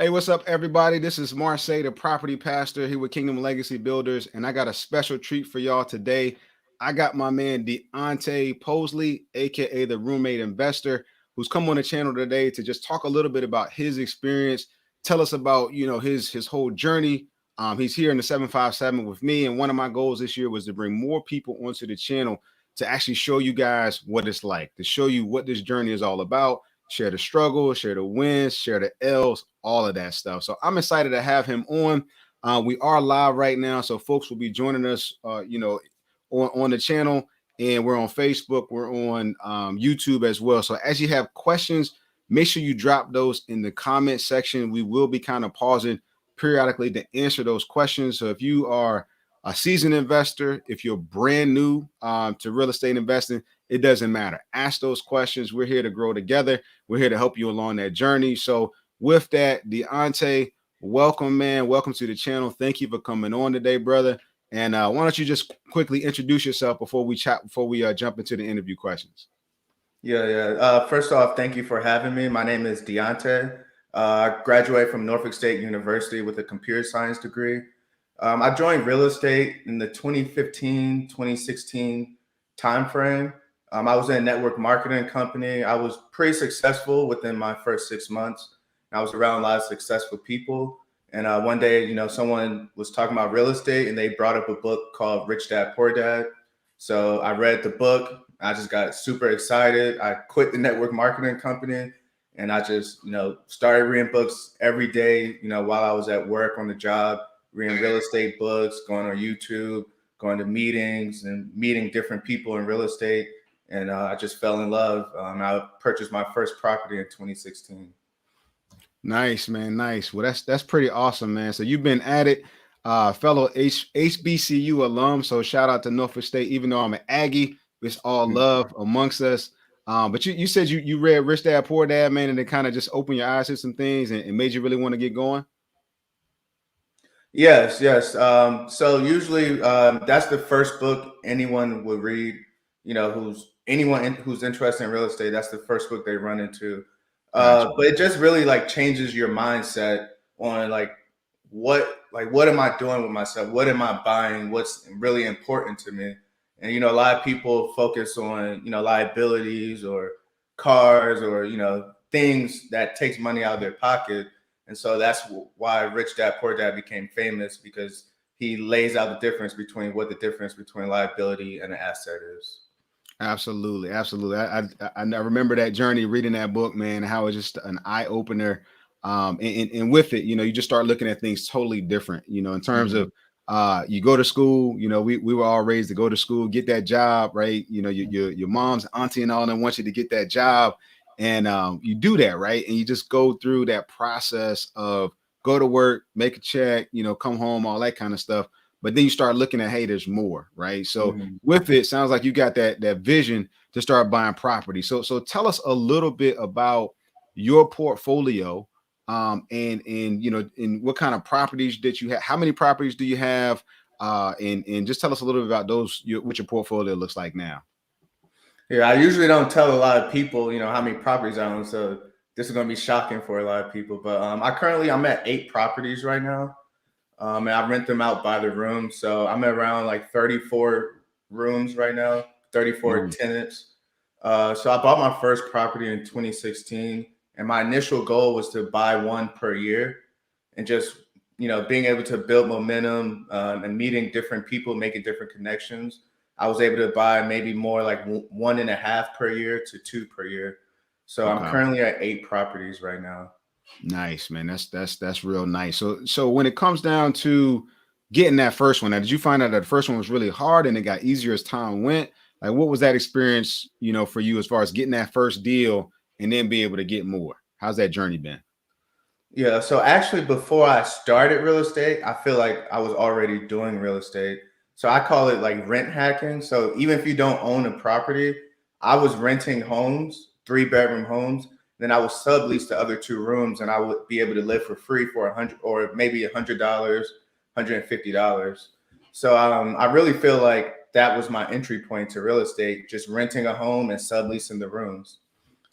Hey, what's up, everybody? This is Marseille, the property pastor here with Kingdom Legacy Builders, and I got a special treat for y'all today. I got my man Deontae Posley, aka the Roommate Investor, who's come on the channel today to just talk a little bit about his experience, tell us about his whole journey. He's here in the 757 with me, and one of my goals this year was to bring more people onto the channel to actually show you guys what it's like, to show you what this journey is all about, share the struggles, share the wins, share the L's, all of that stuff. So I'm excited to have him on. We are live right now, so folks will be joining us, on the channel, and we're on Facebook, we're on YouTube as well. So as you have questions, make sure you drop those in the comment section. We will be kind of pausing periodically to answer those questions. So if you are a seasoned investor, if you're brand new to real estate investing, it doesn't matter. Ask those questions. We're here to grow together. We're here to help you along that journey. So with that, Deontae, welcome, man. Welcome to the channel. Thank you for coming on today, brother. And why don't you just quickly introduce yourself before we jump into the interview questions? Yeah. First off, thank you for having me. My name is Deontae. I graduated from Norfolk State University with a computer science degree. I joined real estate in the 2015, 2016 timeframe. I was in a network marketing company. I was pretty successful within my first 6 months. I was around a lot of successful people. And one day, someone was talking about real estate and they brought up a book called Rich Dad, Poor Dad. So I read the book. I just got super excited. I quit the network marketing company and I just, started reading books every day, while I was at work on the job, reading real estate books, going on YouTube, going to meetings and meeting different people in real estate. And I just fell in love. I purchased my first property in 2016. Nice, man. Nice. Well, that's pretty awesome, man. So you've been at it, fellow HBCU alum. So shout out to Norfolk State. Even though I'm an Aggie, it's all love amongst us. But you said you read Rich Dad Poor Dad, man, and it kind of just opened your eyes to some things and made you really want to get going. Yes. So usually that's the first book anyone would read, who's interested in real estate. That's the first book they run into. Gotcha. But it just really like changes your mindset on what am I doing with myself? What am I buying? What's really important to me? And a lot of people focus on liabilities or cars or things that takes money out of their pocket. And so that's why Rich Dad Poor Dad became famous, because he lays out the difference between what the difference between liability and an asset is. Absolutely. I remember that journey reading that book, man, how it's just an eye opener. And with it, you just start looking at things totally different, in terms of you go to school, we were all raised to go to school, get that job, right? Your mom's auntie and all them want you to get that job. And you do that, right? And you just go through that process of go to work, make a check, come home, all that kind of stuff. But then you start looking at, hey, there's more, right? So with it, sounds like you got that vision to start buying property. So tell us a little bit about your portfolio, and in what kind of properties that you have. How many properties do you have? And just tell us a little bit about what your portfolio looks like now. Yeah, I usually don't tell a lot of people, how many properties I own. So this is going to be shocking for a lot of people. But I'm at 8 properties right now. And I rent them out by the room. So I'm at around like 34 rooms right now, 34 tenants. So I bought my first property in 2016. And my initial goal was to buy one per year, and just, being able to build momentum and meeting different people, making different connections. I was able to buy maybe more like 1.5 per year to 2 per year. So I'm currently at 8 properties right now. Nice, man. That's real nice. So when it comes down to getting that first one, now, did you find out that the first one was really hard and it got easier as time went? Like, what was that experience, for you as far as getting that first deal and then be able to get more? How's that journey been? Yeah. So actually, before I started real estate, I feel like I was already doing real estate. So I call it like rent hacking. So even if you don't own a property, I was renting homes, 3-bedroom homes. Then I would sublease the other 2 rooms, and I would be able to live for free for $100 or maybe $100, $150. So I really feel like that was my entry point to real estate, just renting a home and subleasing the rooms.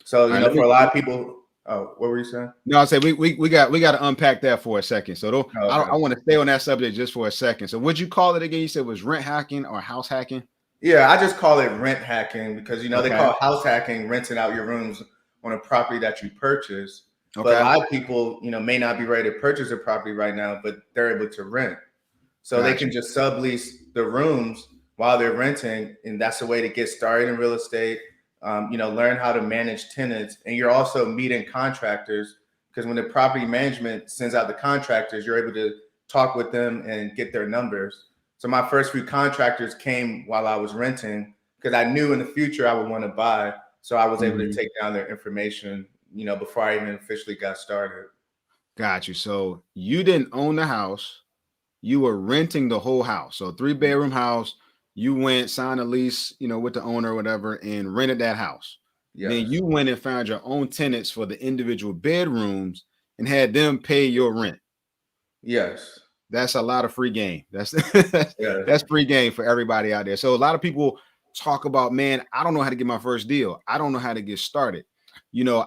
So, All right, for a lot of people, Oh, what were you saying? No, I said we got to unpack that for a second. So Oh, I okay. want to stay on that subject just for a second. So what'd you call it again? You said it was rent hacking or house hacking? Yeah, I just call it rent hacking because they Okay. call house hacking renting out your rooms on a property that you purchase. But a Okay. lot of people, may not be ready to purchase a property right now, but they're able to rent. So they Got can you. just sublease the rooms while they're renting, and that's a way to get started in real estate. Learn how to manage tenants, and you're also meeting contractors because when the property management sends out the contractors, you're able to talk with them and get their numbers. So my first few contractors came while I was renting because I knew in the future I would want to buy. So I was able to Mhm. take down their information, before I even officially got started. Got you. So you didn't own the house. You were renting the whole house. So 3-bedroom house. You went, signed a lease, with the owner or whatever, and rented that house. Then Yes. you went and found your own tenants for the individual bedrooms and had them pay your rent. Yes. That's a lot of free game. That's Yes. that's free game for everybody out there. So a lot of people talk about, man, I don't know how to get my first deal. I don't know how to get started. You know,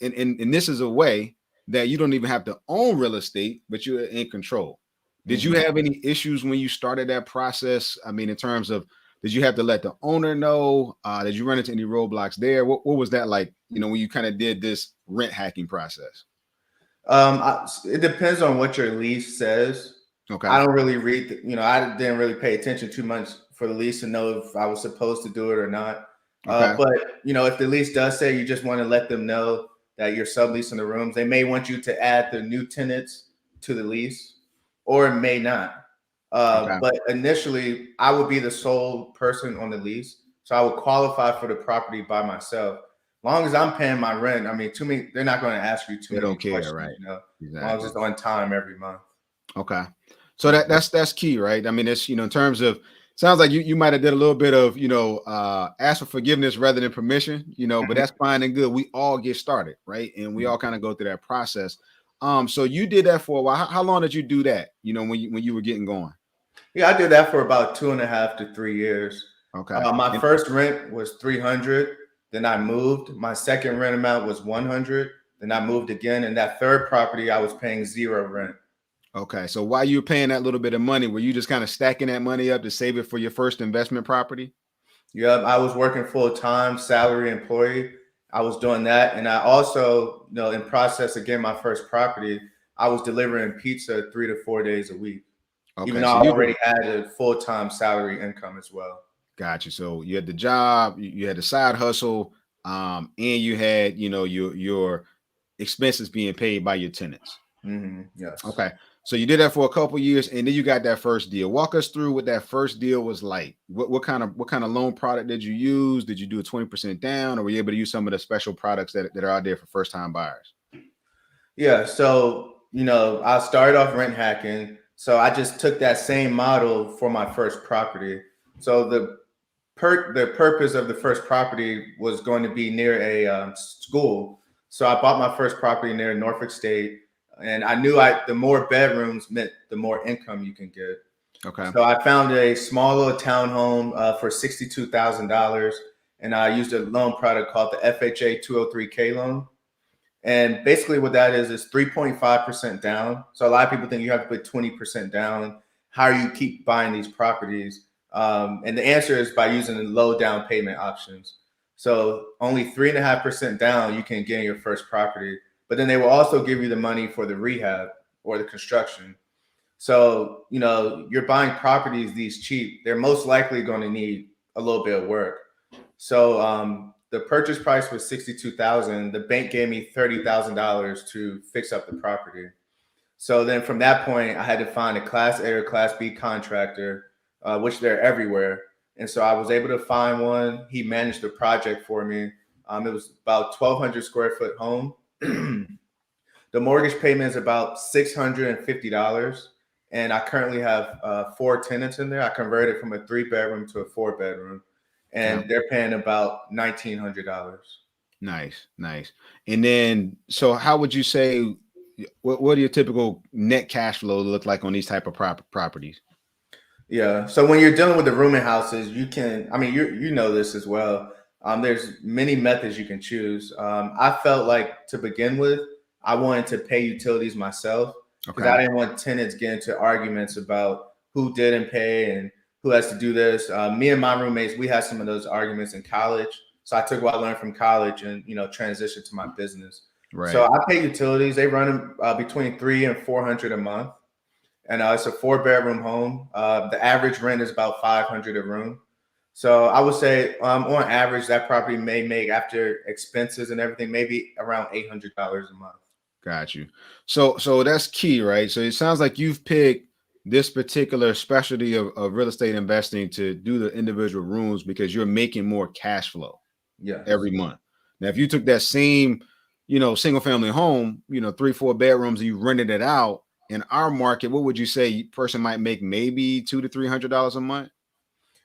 and this is a way that you don't even have to own real estate, but you're in control. Did you Mhm. have any issues when you started that process? I mean, in terms of, did you have to let the owner know? Did you run into any roadblocks there? What was that like? When you kind of did this rent hacking process? It depends on what your lease says. Okay. I don't really read, I didn't really pay attention too much for the lease to know if I was supposed to do it or not. Okay. But if the lease does say you just want to let them know that you're subleasing the rooms, they may want you to add the new tenants to the lease, or it may not. Okay. But initially, I would be the sole person on the lease, so I would qualify for the property by myself. Long as I'm paying my rent, I mean, too many. They're not going to ask you too They many don't care, questions, right? as long as Exactly. it's on time every month. Okay. So that's key, right? I mean, it's in terms of, sounds like you might have did a little bit of, ask for forgiveness rather than permission, but Mhm. that's fine and good. We all get started, right? And we Mhm. all kind of go through that process. So you did that for a while. How long did you do that? When you were getting going? Yeah, I did that for about 2.5 to 3 years. Okay. My first rent was 300. Then I moved. My second rent amount was 100. Then I moved again. And that third property, I was paying zero rent. Okay. So while you were paying that little bit of money, were you just kind of stacking that money up to save it for your first investment property? Yep, I was working full time, salary employee. I was doing that, and I also, in process of getting my first property, I was delivering pizza 3 to 4 days a week, even Okay. though So I you were, already had a full time salary income as well. got you. So you had the job, you had the side hustle, and you had, your expenses being paid by your tenants. Yes. Okay. So you did that for a couple years and then you got that first deal. Walk us through what that first deal was like. What kind of loan product did you use? Did you do a 20% down, or were you able to use some of the special products that are out there for first time buyers? Yeah. So, I started off rent hacking. So I just took that same model for my first property. So the purpose of the first property was going to be near a school. So I bought my first property near Norfolk State, and I knew the more bedrooms meant the more income you can get. Okay. So I found a small little townhome for $62,000, and I used a loan product called the FHA 203K loan. And basically, what that is 3.5% down. So a lot of people think you have to put 20% down. How do you keep buying these properties? And the answer is by using the low down payment options. So only 3.5% down, you can get in your first property. But then they will also give you the money for the rehab or the construction. So, you're buying properties these cheap, they're most likely going to need a little bit of work. So the purchase price was 62,000. The bank gave me $30,000 to fix up the property. So then from that point, I had to find a Class A or Class B contractor, which they're everywhere. And so I was able to find one. He managed the project for me. It was about 1,200 square foot home. The mortgage payment is about $650. And I currently have 4 tenants in there. I converted from a 3-bedroom to a 4-bedroom, Okay. and they're paying about $1,900. Nice, nice. And then, so how would you say, what do your typical net cash flow look like on these type of properties? Yeah. So when you're dealing with the rooming houses, you can, I mean, you know this as well. There's many methods you can choose. I felt like to begin with, I wanted to pay utilities myself because I Okay. didn't want tenants getting into arguments about who didn't pay and who has to do this. Me and my roommates, we had some of those arguments in college. So I took what I learned from college and transitioned to my business. So Right. I pay utilities. They run between 300 and 400 a month, and it's a 4-bedroom home. The average rent is about 500 a room. So I would say, on average, that property may make after expenses and everything, maybe around $800 a month. Got you. So that's key, right? So it sounds like you've picked this particular specialty of real estate investing to do the individual rooms because you're making more cash flow Yes. every month. Now, if you took that same, single family home, 3, 4 bedrooms, and you rented it out in our market, what would you say person might make maybe $200 to $300 a month?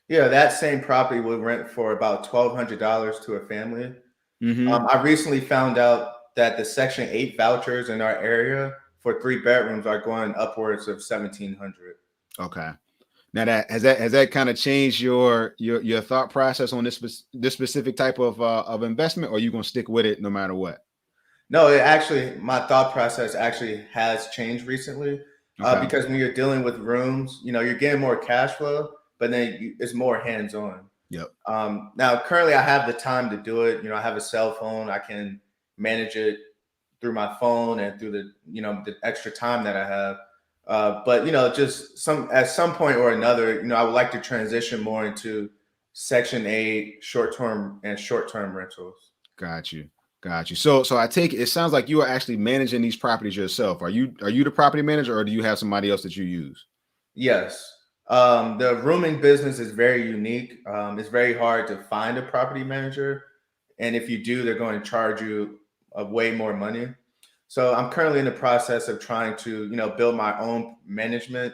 Yeah, that same property would rent for about $1,200 to a family. Mm-hmm. I recently found out that the Section 8 vouchers in our area for 3 bedrooms are going upwards of 1,700. Okay. Now that kind of changed your thought process on this specific type of investment, or are you gonna stick with it no matter what? No, it actually, my thought process actually has changed recently, Okay. because when you're dealing with rooms, you're getting more cash flow, but then it's more hands on. Yep. Now, currently, I have the time to do it. I have a cell phone. I can manage it through my phone and through the extra time that I have. But just at some point or another, I would like to transition more into Section 8 short term rentals. Got you. Got you. So I take it sounds like you are actually managing these properties yourself. Are you the property manager, or do you have somebody else that you use? Yes. The rooming business is very unique. It's very hard to find a property manager. And if you do, they're going to charge you way more money. So I'm currently in the process of trying to, build my own management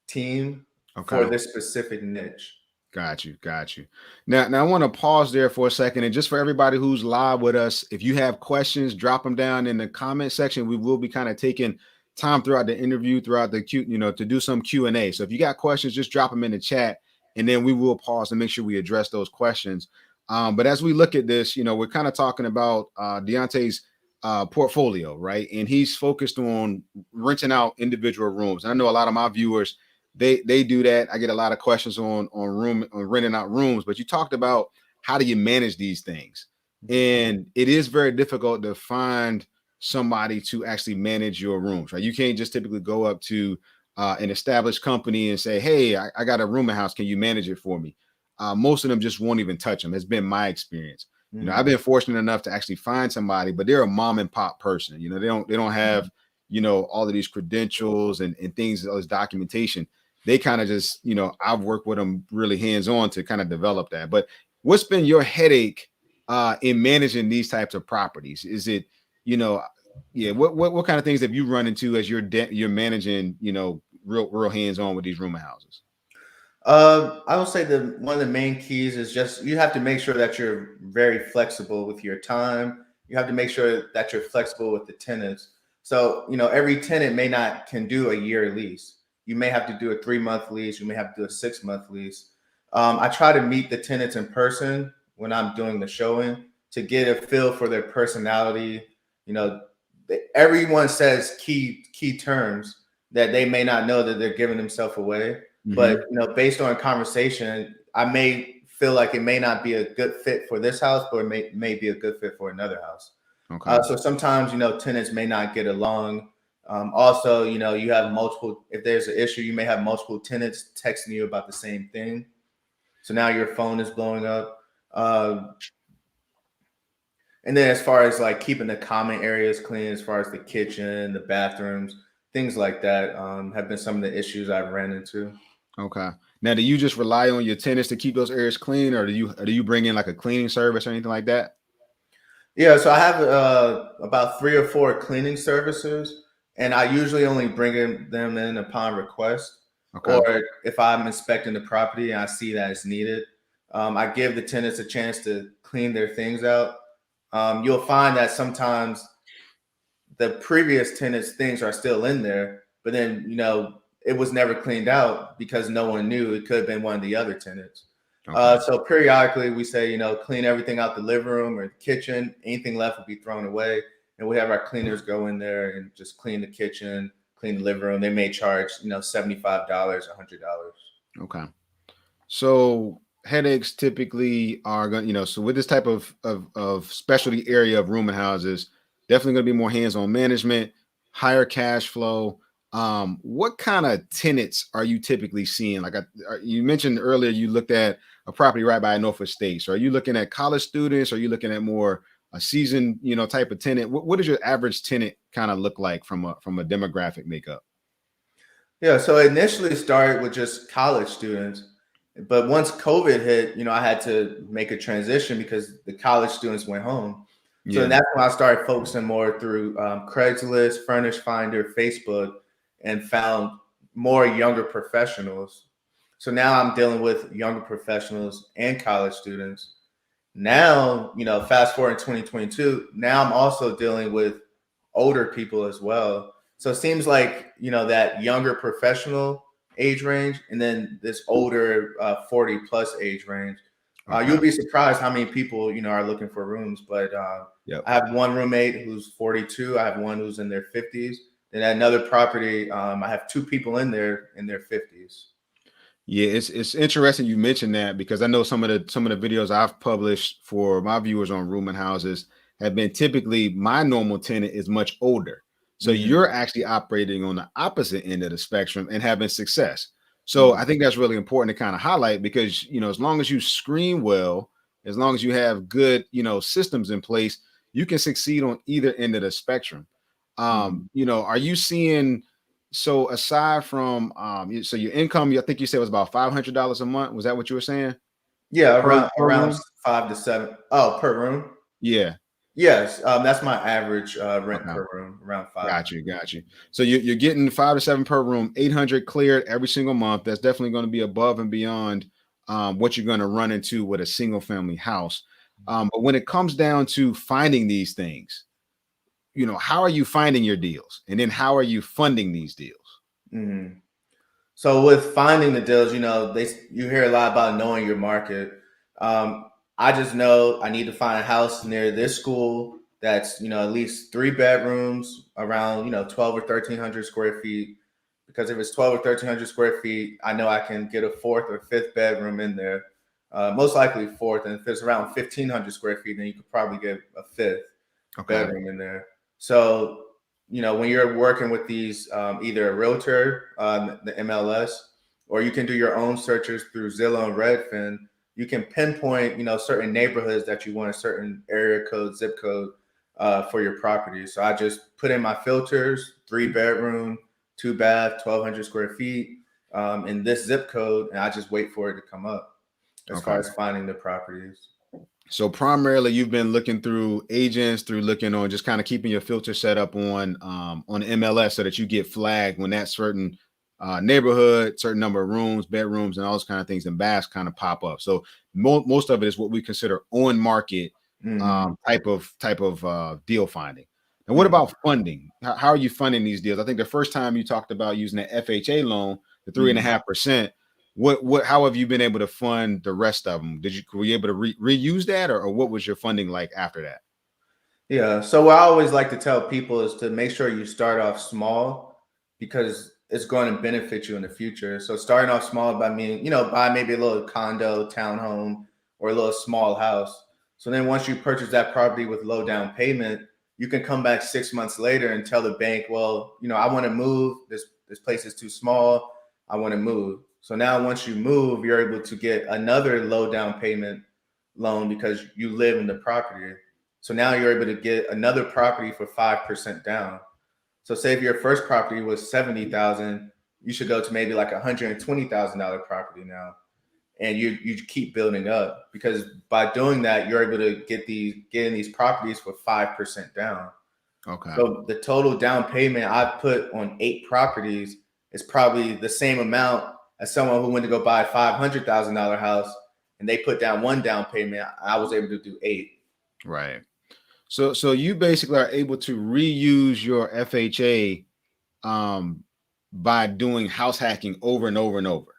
team for Okay. this specific niche. Got you. Got you. Now I want to pause there for a second. And just for everybody who's live with us, if you have questions, drop them down in the comment section. We will be kind of taking time throughout the interview, throughout the to do some Q&A. So if you got questions, just drop them in the chat, and then we will pause and make sure we address those questions. But as we look at this, we're kind of talking about Deontay's portfolio, right? And he's focused on renting out individual rooms. And I know a lot of my viewers, they do that. I get a lot of questions on renting out rooms, but you talked about how do you manage these things, and it is very difficult to find somebody to actually manage your rooms, right? You can't just typically go up to an established company and say, hey, I got a rooming house, can you manage it for me? Most of them just won't even touch them. It's been my experience. I've Mhm. been fortunate enough to actually find somebody, but they're a mom and pop person. They don't have all of these credentials and things, all this documentation. They kind of just, I've worked with them really hands on to kind of develop that. But what's been your headache in managing these types of properties? Is it, yeah, what kind of things have you run into as you're managing, real hands on with these rooming houses? I would say that one of the main keys is just you have to make sure that you're very flexible with your time. You have to make sure that you're flexible with the tenants. So, every tenant may not can do a year lease. You may have to do a 3-month lease. You may have to do a 6-month lease. I try to meet the tenants in person when I'm doing the showing to get a feel for their personality. You know, everyone says key terms that they may not know that they're giving themselves away, but Mm-hmm. based on conversation, I may feel like it may not be a good fit for this house, but it may be a good fit for another house. Okay. So sometimes tenants may not get along. Also, you have multiple. If there's an issue, you may have multiple tenants texting you about the same thing. So now your phone is blowing up. Uh, and then as far as like keeping the common areas clean, as far as the kitchen, the bathrooms, things like that, have been some of the issues I've ran into. Okay. Now, do you just rely on your tenants to keep those areas clean, or do you bring in like a cleaning service or anything like that? Yeah, so I have about 3 or 4 cleaning services, and I usually only them in upon request, Okay. or if I'm inspecting the property and I see that it's needed. I give the tenants a chance to clean their things out. You'll find that sometimes the previous tenants' things are still in there, but then it was never cleaned out because no one knew. It could have been one of the other tenants. Okay. So periodically we say, clean everything out the living room or the kitchen. Anything left will be thrown away. And we have our cleaners go in there and just clean the kitchen, clean the living room. They may charge, $75, $100. Okay. So headaches typically are going, so with this type of specialty area of rooming houses, definitely going to be more hands-on management, higher cash flow. What kind of tenants are you typically seeing? Like you mentioned earlier, you looked at a property right by Norfolk State. So are you looking at college students? Are you looking at more a seasoned, type of tenant? What does your average tenant kind of look like from a demographic makeup? Yeah, so it initially started with just college students, but once COVID hit, I had to make a transition because the college students went home. So Yeah. that's when I started focusing more through Craigslist, Furnish Finder, Facebook, and found more younger professionals. So now I'm dealing with younger professionals and college students. Now, fast forward in 2022, now I'm also dealing with older people as well. So it seems like, that younger professional age range and then this older 40 plus age range. Okay. You'll be surprised how many people, are looking for rooms. But Yep. I have one roommate who's 42. I have one who's in their 50s. Then at another property, I have two people in there in their 50s. Yeah, it's interesting you mentioned that because I know some of the videos I've published for my viewers on rooming houses have been typically my normal tenant is much older. So Hmm. you're actually operating on the opposite end of the spectrum and having success. So Hmm. I think that's really important to kind of highlight because as long as you screen well, as long as you have good, systems in place, you can succeed on either end of the spectrum. Hmm. Are you seeing so aside from so your income, I think you said was about $500 a month. Was that what you were saying? Yeah, Per around per room? 5 to 7. Oh, per room. Yeah. Yes, that's my average rent Okay. per room, around 500. Got you. So you're getting 5 to 7 per room, 800 cleared every single month. That's definitely going to be above and beyond what you're going to run into with a single family house. But when it comes down to finding these things, how are you finding your deals? And then how are you funding these deals? Mhm. So with finding the deals, you hear a lot about knowing your market. I just know I need to find a house near this school that's at least 3 bedrooms, around 12 or 1,300 square feet. Because if it's 12 or 1,300 square feet, I know I can get a fourth or fifth bedroom in there. Most likely fourth, and if it's around 1,500 square feet, then you could probably get a fifth Okay. bedroom in there. So, when you're working with these, either a realtor, the MLS, or you can do your own searches through Zillow and Redfin, you can pinpoint, certain neighborhoods that you want a certain area code, zip code for your property. So I just put in my filters: 3 bedroom, 2 bath, 1,200 square feet, in this zip code, and I just wait for it to come up as far Okay. as finding the properties. So primarily you've been looking through agents, through looking on just kind of keeping your filter set up on MLS so that you get flagged when that certain neighborhood, certain number of rooms, bedrooms, and all those kind of things and baths kind of pop up. So most of it is what we consider on market Hmm. type of deal finding. And what Hmm. about funding? How are you funding these deals? I think the first time you talked about using the FHA loan, the 3.5%. What how have you been able to fund the rest of them? Were you able to reuse that, or what was your funding like after that? Yeah. So what I always like to tell people is to make sure you start off small because it's going to benefit you in the future. So starting off small by meaning, buy maybe a little condo, townhome, or a little small house. So then once you purchase that property with low down payment, you can come back 6 months later and tell the bank, well, I want to move. This place is too small. I want to move. So now once you move, you're able to get another low down payment loan because you live in the property. So now you're able to get another property for 5% down. So say if your first property was 70,000, you should go to maybe like $120,000 property now. And you keep building up because by doing that, you're able to get in these properties for 5% down. Okay. So the total down payment I put on 8 properties is probably the same amount as someone who went to go buy a $500,000 house and they put down one down payment. I was able to do 8. Right. So you basically are able to reuse your FHA by doing house hacking over and over and over.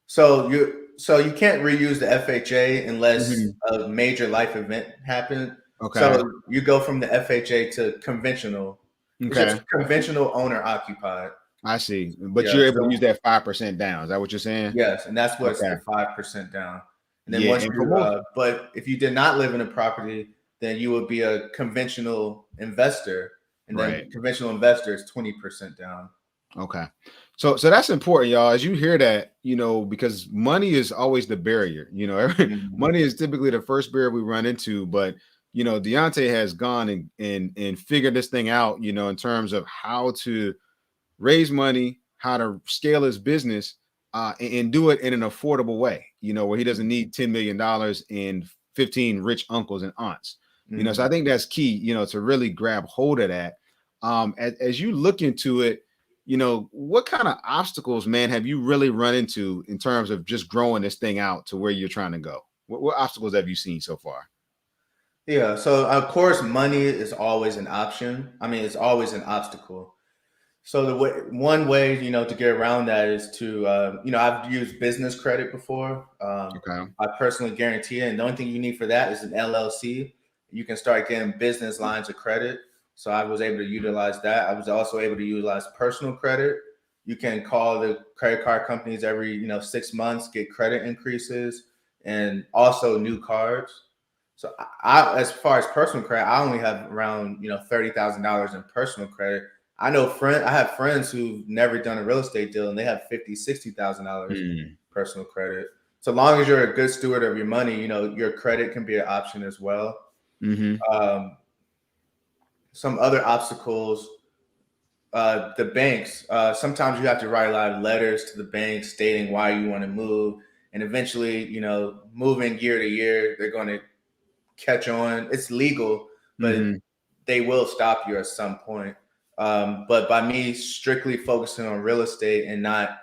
So so you can't reuse the FHA unless Mhm. a major life event happened. Okay. So you go from the FHA to conventional. It's just Okay. conventional owner occupied. I see. But Yeah. you're able to use So that 5% down. Is that what you're saying? yes, and that's what's Okay. the 5% down. And then Yeah. once And for you, most, but if you did not live in a property, then you would be a conventional investor, and then right. conventional investor is 20% down. Okay. So that's important, y'all. As you hear that, because money is always the barrier. Mhm. Money is typically the first barrier we run into. But Deontay has gone and figured this thing out, in terms of how to raise money, how to scale his business, and do it in an affordable way, where he doesn't need $10 million and 15 rich uncles and aunts. So I Mhm. think that's key, to really grab hold of that. As you look into it, what kind of obstacles, man, have you really run into in terms of just growing this thing out to where you're trying to go? What obstacles have you seen so far? Yeah, so of course, money is always an option. I mean, it's always an obstacle. So one way, to get around that is to, I've used business credit before. Okay. I personally guarantee it, and the only thing you need for that is an LLC. You can start getting business lines of credit. So I was able to utilize that. I was also able to utilize personal credit. You can call the credit card companies every, 6 months, get credit increases, and also new cards. So as far as personal credit, I only have around, $30,000 in personal credit. I have friends who've never done a real estate deal and they have 50, $60,000 Mm. personal credit. So long as you're a good steward of your money, your credit can be an option as well. Hmm. Um, some other obstacles, the banks. Sometimes you have to write a lot of letters to the bank stating why you want to move. And eventually, moving year to year, they're going to catch on. It's legal, but Hmm. they will stop you at some point. But by me strictly focusing on real estate and not,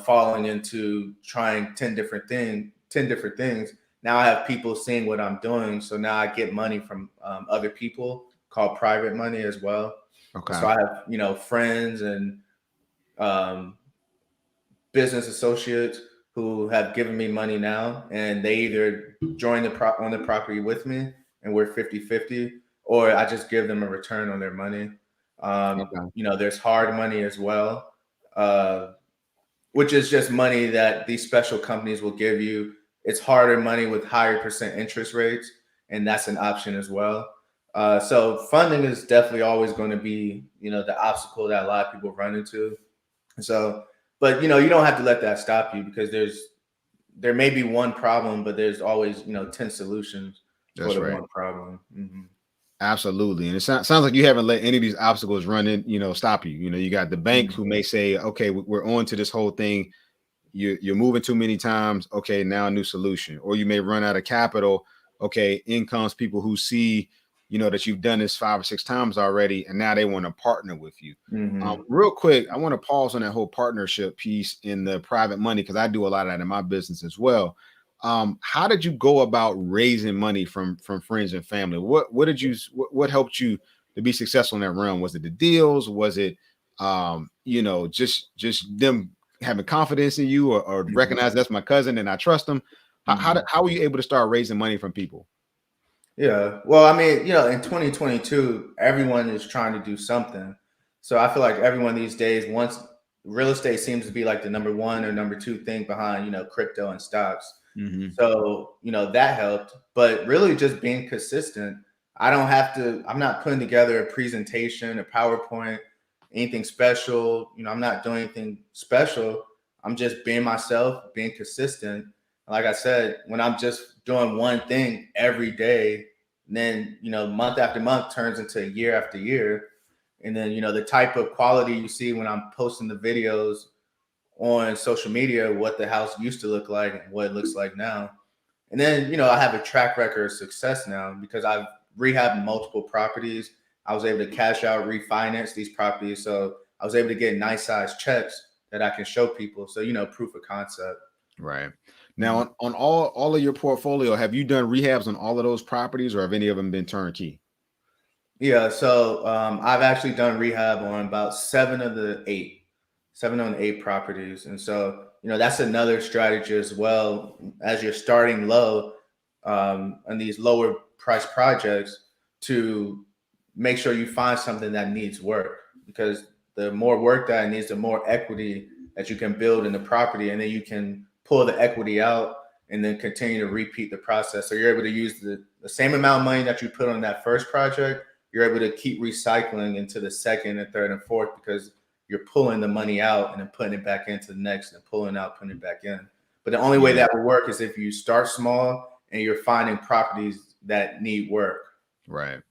falling into trying 10 different things. Now I have people seeing what I'm doing. So now I get money from other people called private money as well. Okay. So I have, friends and um, business associates who have given me money now, and they either join on the property with me and we're 50-50, or I just give them a return on their money. Okay. There's hard money as well, which is just money that these special companies will give you. It's harder money with higher percent interest rates, and that's an option as well. So funding is definitely always going to be, the obstacle that a lot of people run into. So, but you don't have to let that stop you, because there may be one problem, but there's always 10 solutions for That's the right. one problem. Absolutely. And it sounds like you haven't let any of these obstacles run in, stop you. You got the bank who Mhm. may say, okay, we're on to this whole thing. You're moving too many times. Okay, now a new solution. Or you may run out of capital. Okay, in comes people who see, that you've done this 5 or 6 times already, and now they want to partner with you. Mhm. Real quick, I want to pause on that whole partnership piece in the private money, because I do a lot of that in my business as well. How did you go about raising money from friends and family? What helped you to be successful in that realm? Was it the deals? Was it just them having confidence in you, or Mhm. recognize that's my cousin and I trust them? Mhm. How were you able to start raising money from people? Yeah. Well, I mean, in 2022, everyone is trying to do something. So I feel like everyone these days, once real estate seems to be like the number one or number two thing behind, crypto and stocks. Hmm. So, that helped. But really just being consistent. I'm not putting together a presentation, a PowerPoint, anything special. I'm not doing anything special. I'm just being myself, being consistent. Like I said, when I'm just doing one thing every day, then, month after month turns into year after year. And then, the type of quality you see when I'm posting the videos on social media, what the house used to look like and what it looks like now. And then, I have a track record of success now because I've rehabbed multiple properties. I was able to cash out, refinance these properties. So I was able to get nice size checks that I can show people. So, proof of concept. Right. Now, Mhm. on all of your portfolio, have you done rehabs on all of those properties, or have any of them been turnkey? Yeah. So I've actually done rehab on about 7 of the 8. 708 properties. And so, that's another strategy as well, as you're starting low on these lower price projects, to make sure you find something that needs work, because the more work that it needs, the more equity that you can build in the property, and then you can pull the equity out and then continue to repeat the process. So you're able to use the same amount of money that you put on that first project, you're able to keep recycling into the second and third and fourth, because you're pulling the money out and then putting it back into the next, and pulling out, putting it back in. But the only way Yeah. that will work is if you start small and you're finding properties that need work. Right.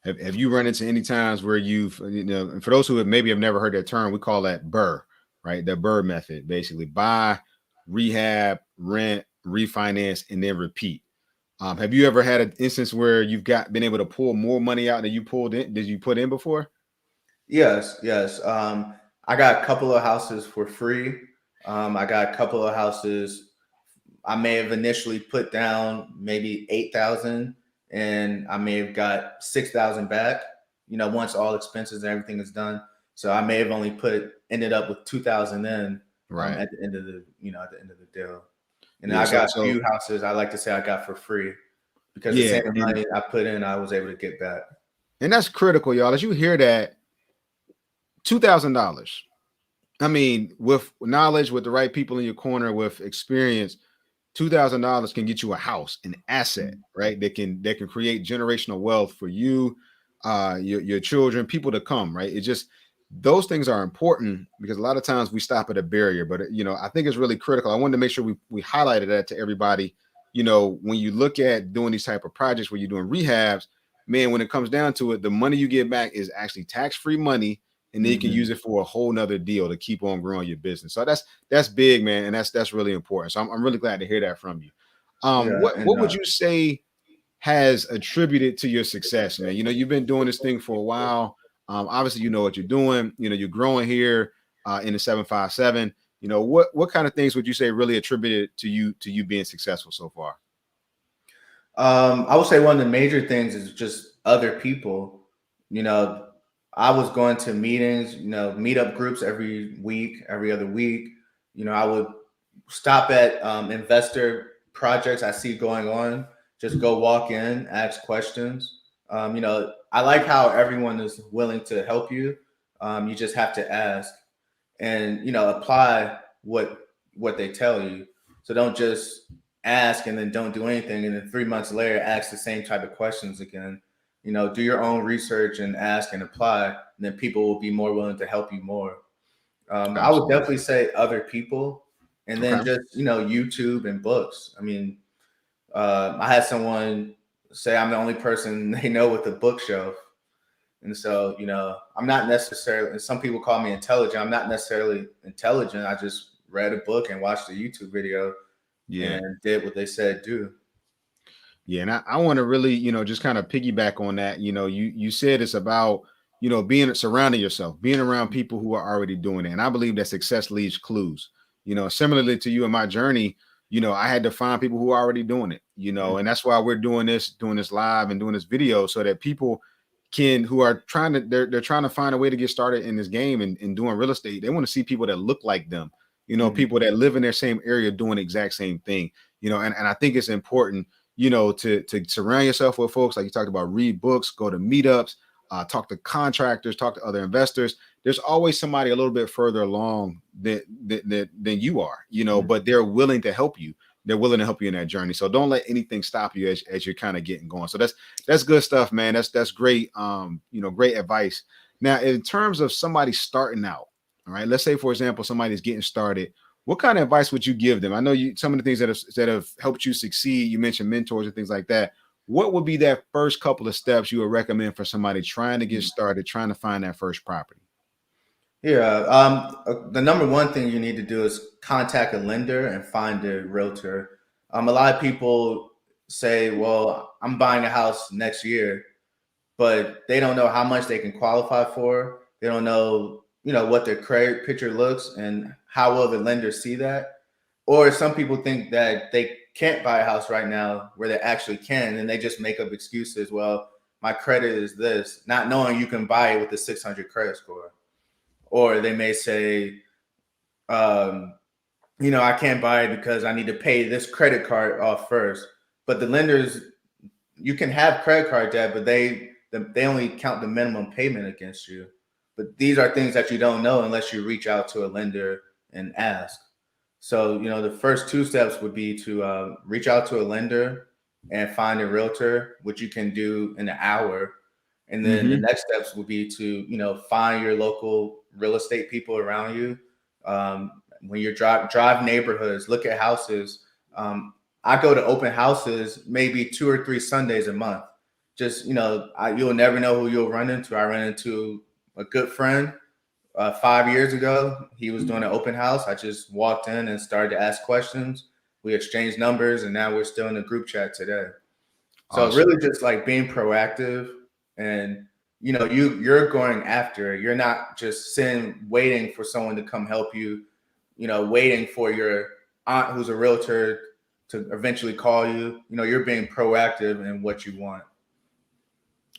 Have you run into any times where you've, and for those who maybe have never heard that term, we call that BRRRR, right? The BRRRR method, basically buy, rehab, rent, refinance, and then repeat. Have you ever had an instance where you've been able to pull more money out than you pulled in? Did you put in before? Yes. I got a couple of houses for free. I got a couple of houses I may have initially put down maybe 8,000, and I may have got 6,000 back, once all expenses and everything is done. So I may have only ended up with 2,000 in, Right. at the end of the deal. And Yeah. I got a So few houses I like to say I got for free, because the yeah, same money I put in, I was able to get back. and that's critical, y'all. As you hear that, $2,000. I mean, with knowledge, with the right people in your corner, with experience, $2,000 can get you a house, an asset, right? That can create generational wealth for you, your children, people to come, right? It just, those things are important, because a lot of times we stop at a barrier, but I think it's really critical. I wanted to make sure we highlighted that to everybody. When you look at doing these type of projects where you're doing rehabs, man, when it comes down to it, the money you get back is actually tax-free money, and then you can use it for a whole nother deal to keep on growing your business. So that's big, man, and that's really important. So I'm really glad to hear that from you. Yeah, What would you say has attributed to your success, man? You've been doing this thing for a while. Obviously, you know what you're doing. You're growing here in the 757. What kind of things would you say really attributed to you being successful so far? I would say one of the major things is just other people. I was going to meetings, meetup groups every week, every other week. I would stop at investor projects I see going on, just go walk in, ask questions. I like how everyone is willing to help you. You just have to ask and, apply what they tell you. So don't just ask and then don't do anything, and then 3 months later ask the same type of questions again. Do your own research and ask and apply, and then people will be more willing to help you more. I would Absolutely. definitely say other people, and Okay. then just YouTube and books. I mean, I had someone say I'm the only person they know with a bookshelf, and so I'm not necessarily. And some people call me intelligent. I'm not necessarily intelligent. I just read a book and watched a YouTube video Yeah. and did what they said do. Yeah, and I want to really, just kind of piggyback on that. You said it's about, being surrounding yourself, being around people who are already doing it. And I believe that success leaves clues. Similarly to you in my journey, I had to find people who are already doing it, and that's why we're doing this live and doing this video, so that people who are trying to, they're trying to find a way to get started in this game and doing real estate. They want to see people that look like them, people that live in their same area doing the exact same thing, and I think it's important to surround yourself with folks like you talked about. Read books, go to meetups, talk to contractors, talk to other investors. There's always somebody a little bit further along than you are, but they're willing to help you. They're willing to help you in that journey. So don't let anything stop you as you're kind of getting going. So that's good stuff, man. That's great. Great advice. Now, in terms of somebody starting out, all right, let's say, for example, somebody's getting started. What kind of advice would you give them? I know some of the things that have helped you succeed. You mentioned mentors and things like that. What would be that first couple of steps you would recommend for somebody trying to get started, trying to find that first property? Yeah. The number one thing you need to do is contact a lender and find a realtor. A lot of people say, well, I'm buying a house next year, but they don't know how much they can qualify for. They don't know, what their credit picture looks and how will the lender see that. Or some people think that they can't buy a house right now where they actually can, and they just make up excuses. Well, my credit is this, not knowing you can buy it with a 600 credit score. Or they may say, um, I can't buy it because I need to pay this credit card off first. But the lenders, you can have credit card debt, but they only count the minimum payment against you. But these are things that you don't know unless you reach out to a lender and ask. So, the first two steps would be to reach out to a lender and find a realtor, which you can do in an hour. And then the Mm-hmm. next steps would be to, find your local real estate people around you. When you drive neighborhoods, look at houses. I go to open houses maybe 2 or 3 Sundays a month. Just, you'll never know who you'll run into. I ran into a good friend 5 years ago. He was doing an open house. I just walked in and started to ask questions. We exchanged numbers, and now we're still in the group chat today. So Awesome. really just like being proactive, and you're going after it. You're not just sitting waiting for someone to come help you, waiting for your aunt who's a realtor to eventually call you. You're being proactive in what you want.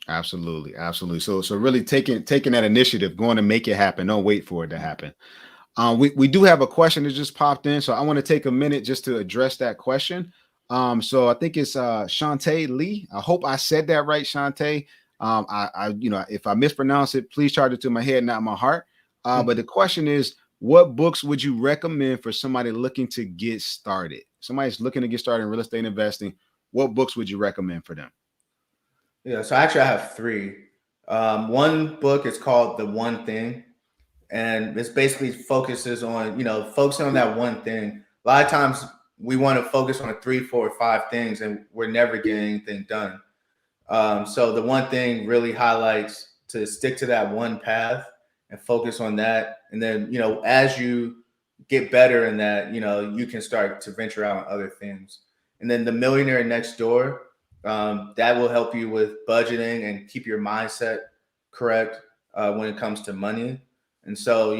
Absolutely, absolutely. So really taking that initiative, going to make it happen. Don't wait for it to happen. We do have a question that just popped in, so I want to take a minute just to address that question. So I think it's Shantae Lee. I hope I said that right, Shantae. If I mispronounce it, please charge it to my head, not my heart. But the question is, what books would you recommend for somebody looking to get started? Somebody's looking to get started in real estate investing. What books would you recommend for them? Yeah, so actually I have three. One book is called The One Thing, and it's basically focuses on, focusing on that one thing. A lot of times we want to focus on 3, 4, 5 things, and we're never getting anything done. So the one thing really highlights to stick to that one path and focus on that. And then, as you get better in that, you can start to venture out on other things. And then the Millionaire Next Door, that will help you with budgeting and keep your mindset correct when it comes to money. And so,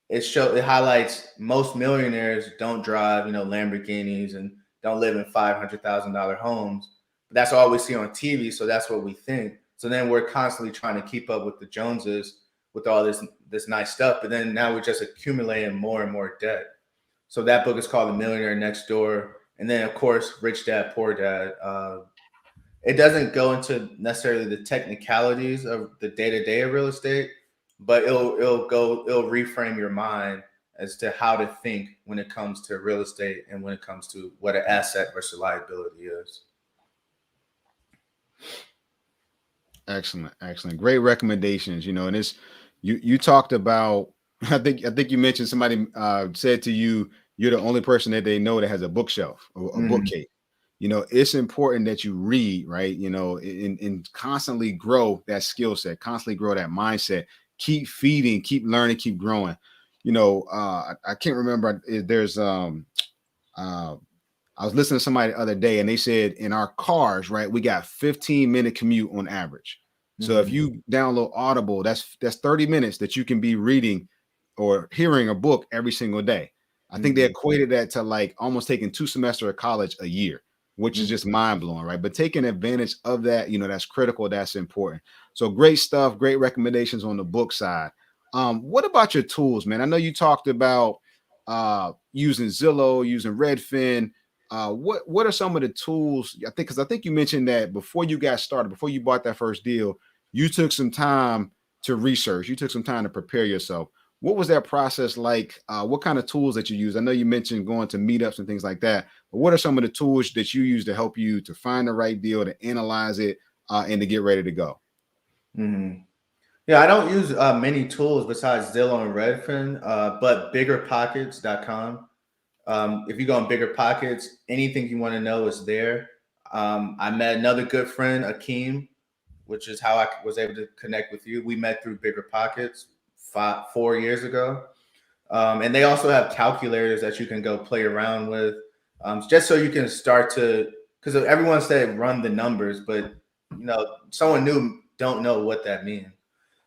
it highlights most millionaires don't drive, Lamborghinis, and don't live in $500,000 homes. But that's all we see on TV, so that's what we think. So then we're constantly trying to keep up with the Joneses with all this nice stuff, but then now we're just accumulating more and more debt. So that book is called The Millionaire Next Door, and then of course Rich Dad Poor Dad. It doesn't go into necessarily the technicalities of the day to day of real estate, but it'll reframe your mind as to how to think when it comes to real estate and when it comes to what an asset versus liability is. Excellent, excellent, great recommendations. And it's you talked about. I think you mentioned somebody said to you, you're the only person that they know that has a bookshelf or a Mhm. bookcase. It's important that you read, right? And constantly grow that skill set, constantly grow that mindset. Keep feeding, keep learning, keep growing. I can't remember. There's uh, I was listening to somebody the other day, and they said in our cars, right, we got 15-minute commute on average. So if Mhm. you download Audible, that's 30 minutes that you can be reading or hearing a book every single day. I think they Mhm. equated that to like almost taking 2 semesters of college a year, which is Mhm. just mind blowing, right? But taking advantage of that, that's critical. That's important. So great stuff, great recommendations on the book side. What about your tools, man? I know you talked about using Zillow, using Redfin. What are some of the tools? I think you mentioned that before you got started, before you bought that first deal, you took some time to research. You took some time to prepare yourself. What was that process like? What kind of tools that you use? I know you mentioned going to meetups and things like that, but what are some of the tools that you use to help you to find the right deal, to analyze it, and to get ready to go? Mhm. Yeah, I don't use many tools besides Zillow and Redfin, but biggerpockets.com. If you go on Bigger Pockets, anything you want to know is there. I met another good friend, Akeem, which is how I was able to connect with you. We met through Bigger Pockets 4 years ago. And they also have calculators that you can go play around with, just so you can start to, because everyone said run the numbers, but someone new don't know what that means.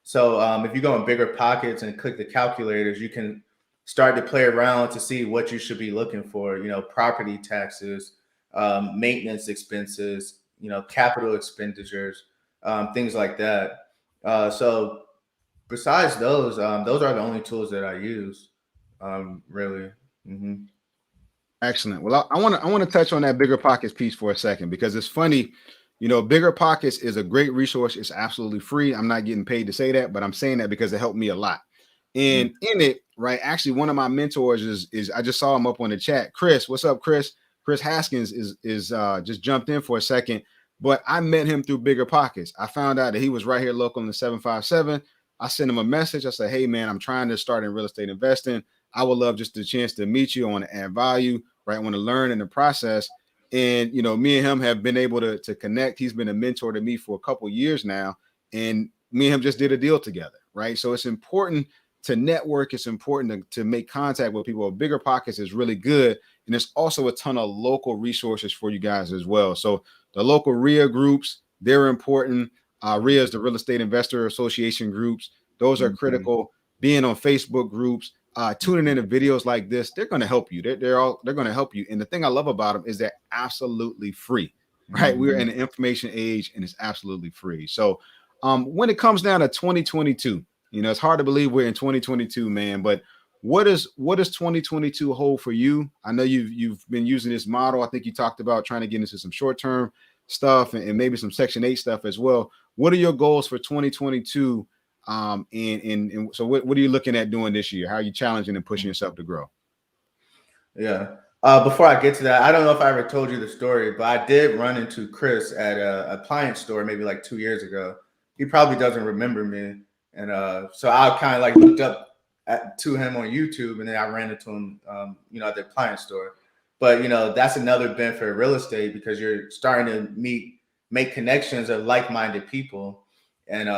So if you go in Bigger Pockets and click the calculators, you can start to play around to see what you should be looking for. Property taxes, maintenance expenses, capital expenditures, things like that. So besides those are the only tools that I use. Really. Mm-hmm. Excellent. Well, I want to touch on that bigger pockets piece for a second because it's funny. Bigger pockets is a great resource. It's absolutely free. I'm not getting paid to say that, but I'm saying that because it helped me a lot. Mm-hmm. And in it, right, actually, one of my mentors is I just saw him up on the chat. Chris, what's up, Chris? Chris Haskins is just jumped in for a second, but I met him through Bigger Pockets. I found out that he was right here local in the 757. I sent him a message. I said, hey man, I'm trying to start in real estate investing. I would love just the chance to meet you. I want to add value, right? I want to learn in the process. And me and him have been able to connect. He's been a mentor to me for a couple years now, and me and him just did a deal together, right? So it's important to network. It's important to make contact with people. Bigger Pockets is really good, and there's also a ton of local resources for you guys as well. So the local RIA groups, they're important. RIA is the Real Estate Investor Association groups. Those are Mm-hmm. critical. Being on Facebook groups, tuning into videos like this, they're going to help you. They're going to help you. And the thing I love about them is they're absolutely free, right? We're Mm-hmm. in an information age, and it's absolutely free. So when it comes down to 2022, it's hard to believe we're in 2022, man. But what does 2022 hold for you? I know you've been using this model. I think you talked about trying to get into some short term stuff and maybe some Section 8 stuff as well. What are your goals for 2022? And so what are you looking at doing this year? How are you challenging and pushing yourself to grow? Yeah. Before I get to that, I don't know if I ever told you the story, but I did run into Chris at a appliance store maybe like 2 years ago. He probably doesn't remember me, and so I kind of like looked up to him on YouTube, and then I ran into him, at the appliance store. But that's another benefit of real estate because you're starting to make connections of like-minded people, and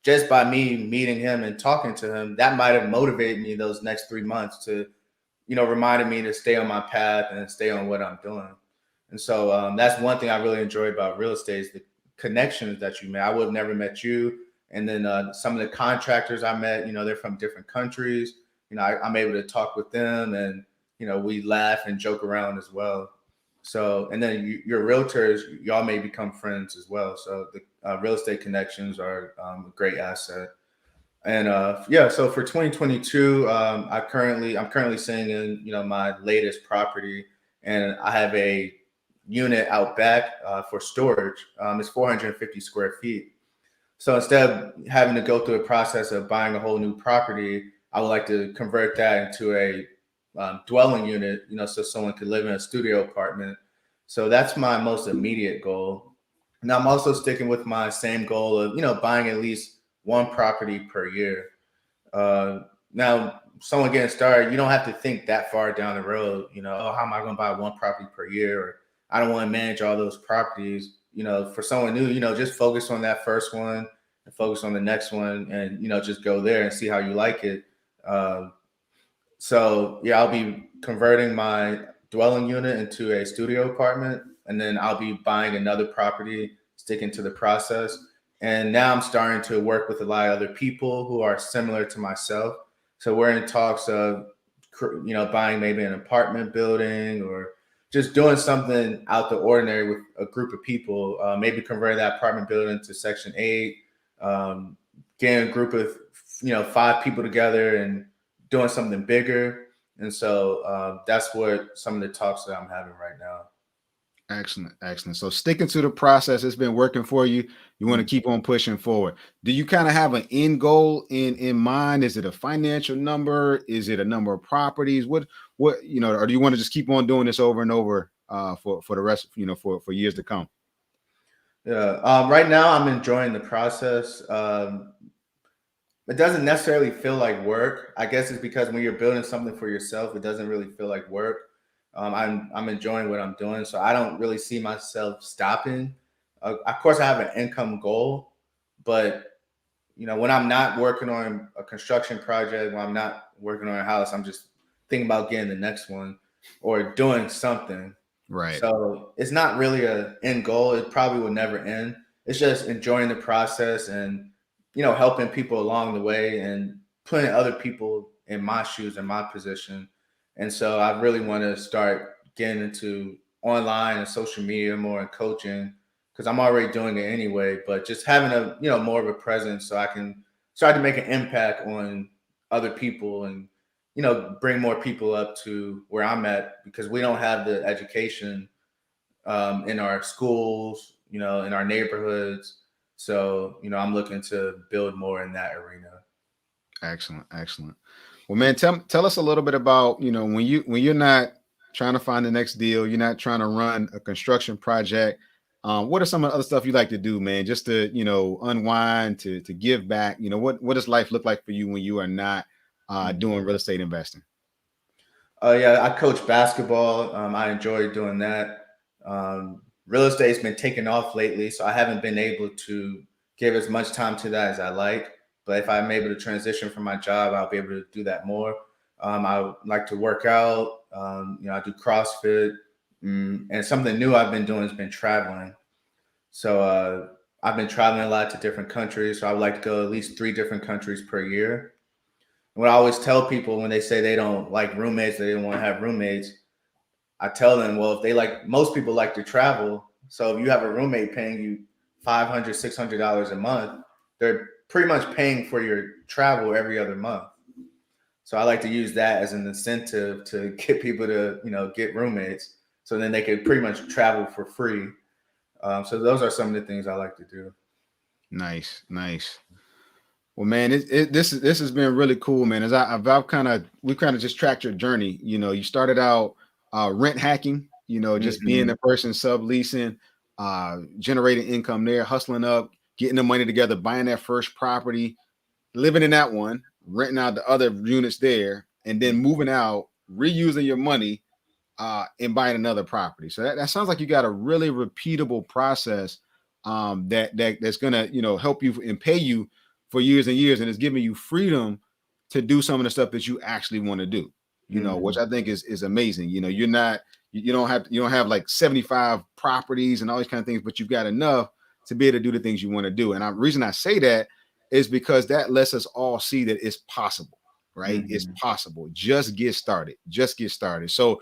just by me meeting him and talking to him, that might have motivated me those next 3 months to reminded me to stay on my path and stay on what I'm doing. And so that's one thing I really enjoy about real estate is the connections that you make. I would have never met you. And then some of the contractors I met, they're from different countries. I'm able to talk with them and, we laugh and joke around as well. So, and then your realtors, y'all may become friends as well. So the real estate connections are a great asset. And yeah, so for 2022, I'm currently sitting in my latest property, and I have a unit out back for storage. It's 450 square feet. So instead of having to go through a process of buying a whole new property, I would like to convert that into a dwelling unit, so someone could live in a studio apartment. So that's my most immediate goal. And I'm also sticking with my same goal of, buying at least one property per year. Uh, Now, someone getting started, you don't have to think that far down the road. Oh, how am I going to buy one property per year? Or I don't want to manage all those properties. For someone new, just focus on that first one and focus on the next one, and just go there and see how you like it. Uh, so yeah, I'll be converting my dwelling unit into a studio apartment, and then I'll be buying another property, sticking to the process. And now I'm starting to work with a lot of other people who are similar to myself. So we're in talks of, buying maybe an apartment building or just doing something out the ordinary with a group of people. Maybe converting that apartment building to Section 8, um, getting a group of 5 people together and doing something bigger. And so that's what some of the talks that I'm having right now. Excellent, excellent. So sticking to the process, it's been working for you. You want to keep on pushing forward. Do you kind of have an end goal in mind? Is it a financial number? Is it a number of properties? What or do you want to just keep on doing this over and over for the rest, for years to come? Yeah. Right now, I'm enjoying the process. It doesn't necessarily feel like work. I guess it's because when you're building something for yourself, it doesn't really feel like work. I'm enjoying what I'm doing, so I don't really see myself stopping. Of course, I have an income goal, but when I'm not working on a construction project, when I'm not working on a house, I'm just thinking about getting the next one or doing something. Right. So it's not really a end goal. It probably will never end. It's just enjoying the process and helping people along the way and putting other people in my shoes in my position. And so I really want to start getting into online and social media more and coaching because I'm already doing it anyway. But just having a more of a presence so I can start to make an impact on other people and bring more people up to where I'm at, because we don't have the education in our schools, in our neighborhoods. So, I'm looking to build more in that arena. Excellent, excellent. Well, man, tell us a little bit about, when you're not trying to find the next deal, you're not trying to run a construction project. What are some of the other stuff you like to do, man? Just to, unwind, to give back. What does life look like for you when you are not doing real estate investing? Yeah, I coach basketball. I enjoy doing that. Real estate's been taking off lately, so I haven't been able to give as much time to that as I like. But if I'm able to transition from my job, I'll be able to do that more. I like to work out. I do CrossFit, and something new I've been doing has been traveling. So I've been traveling a lot to different countries. So I would like to go at least 3 different countries per year. What I always tell people when they say they don't like roommates, they don't want to have roommates, I tell them, well, if they like, most people like to travel. So if you have a roommate paying you $500, $600 a month, they're pretty much paying for your travel every other month. So I like to use that as an incentive to get people to, get roommates, so then they can pretty much travel for free. So those are some of the things I like to do. Nice, nice. Well, man, this has been really cool, man. As I've we kind of just tracked your journey. You started out rent hacking, just being Mm-hmm. the person subleasing, generating income there, hustling up, getting the money together, buying that first property, living in that one, renting out the other units there, and then moving out, reusing your money, and buying another property. So that sounds like you got a really repeatable process, that's gonna help you and pay you for years and years, and it's giving you freedom to do some of the stuff that you actually want to do. Which Mm-hmm. I think is amazing. You're not you don't have like 75 properties and all these kind of things, but you've got enough to be able to do the things you want to do. And the reason I say that is because that lets us all see that it's possible, right? It's Mm-hmm. possible. Just get started. Just get started. So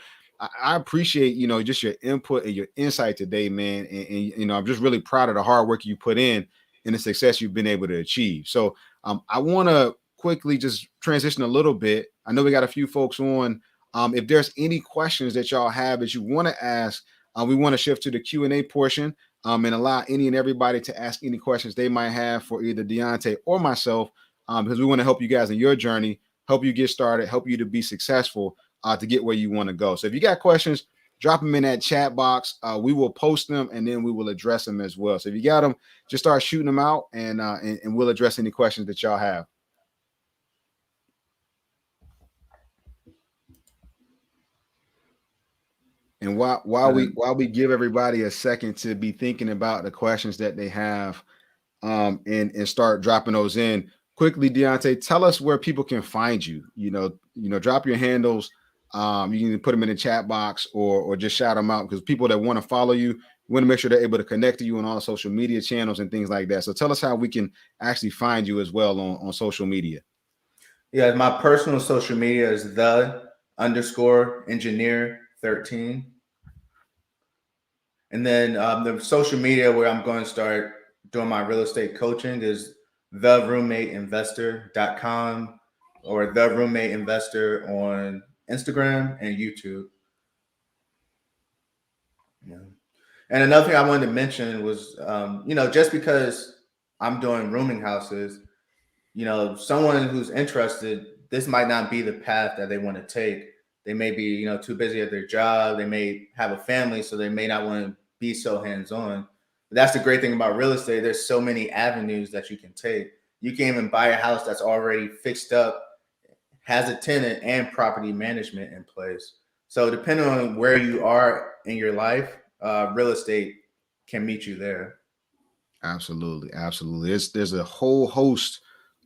I appreciate, just your input and your insight today, man. And I'm just really proud of the hard work you put in and the success you've been able to achieve. So I want to quickly just transition a little bit. I know we got a few folks on. If there's any questions that y'all have that you want to ask, we want to shift to the Q&A portion, and allow any and everybody to ask any questions they might have for either Deontae or myself, because we want to help you guys in your journey, help you get started, help you to be successful, to get where you want to go. So if you got questions, drop them in that chat box. We will post them and then we will address them as well. So if you got them, just start shooting them out, and we'll address any questions that y'all have. And while we give everybody a second to be thinking about the questions that they have, and start dropping those in quickly, Deontae, tell us where people can find you. Drop your handles. You can put them in the chat box, or just shout them out, because people that want to follow you, we want to make sure they're able to connect to you on all social media channels and things like that. So tell us how we can actually find you as well on social media. Yeah, my personal social media is the_engineer13. And then the social media where I'm going to start doing my real estate coaching is theroommateinvestor.com, or the roommate investor on Instagram and YouTube. Yeah. And another thing I wanted to mention was, just because I'm doing rooming houses, someone who's interested, this might not be the path that they want to take. They may be, too busy at their job. They may have a family, so they may not want to be so hands-on. But that's the great thing about real estate. There's so many avenues that you can take. You can even buy a house that's already fixed up, has a tenant and property management in place. So depending on where you are in your life, real estate can meet you there. Absolutely, absolutely. There's a whole host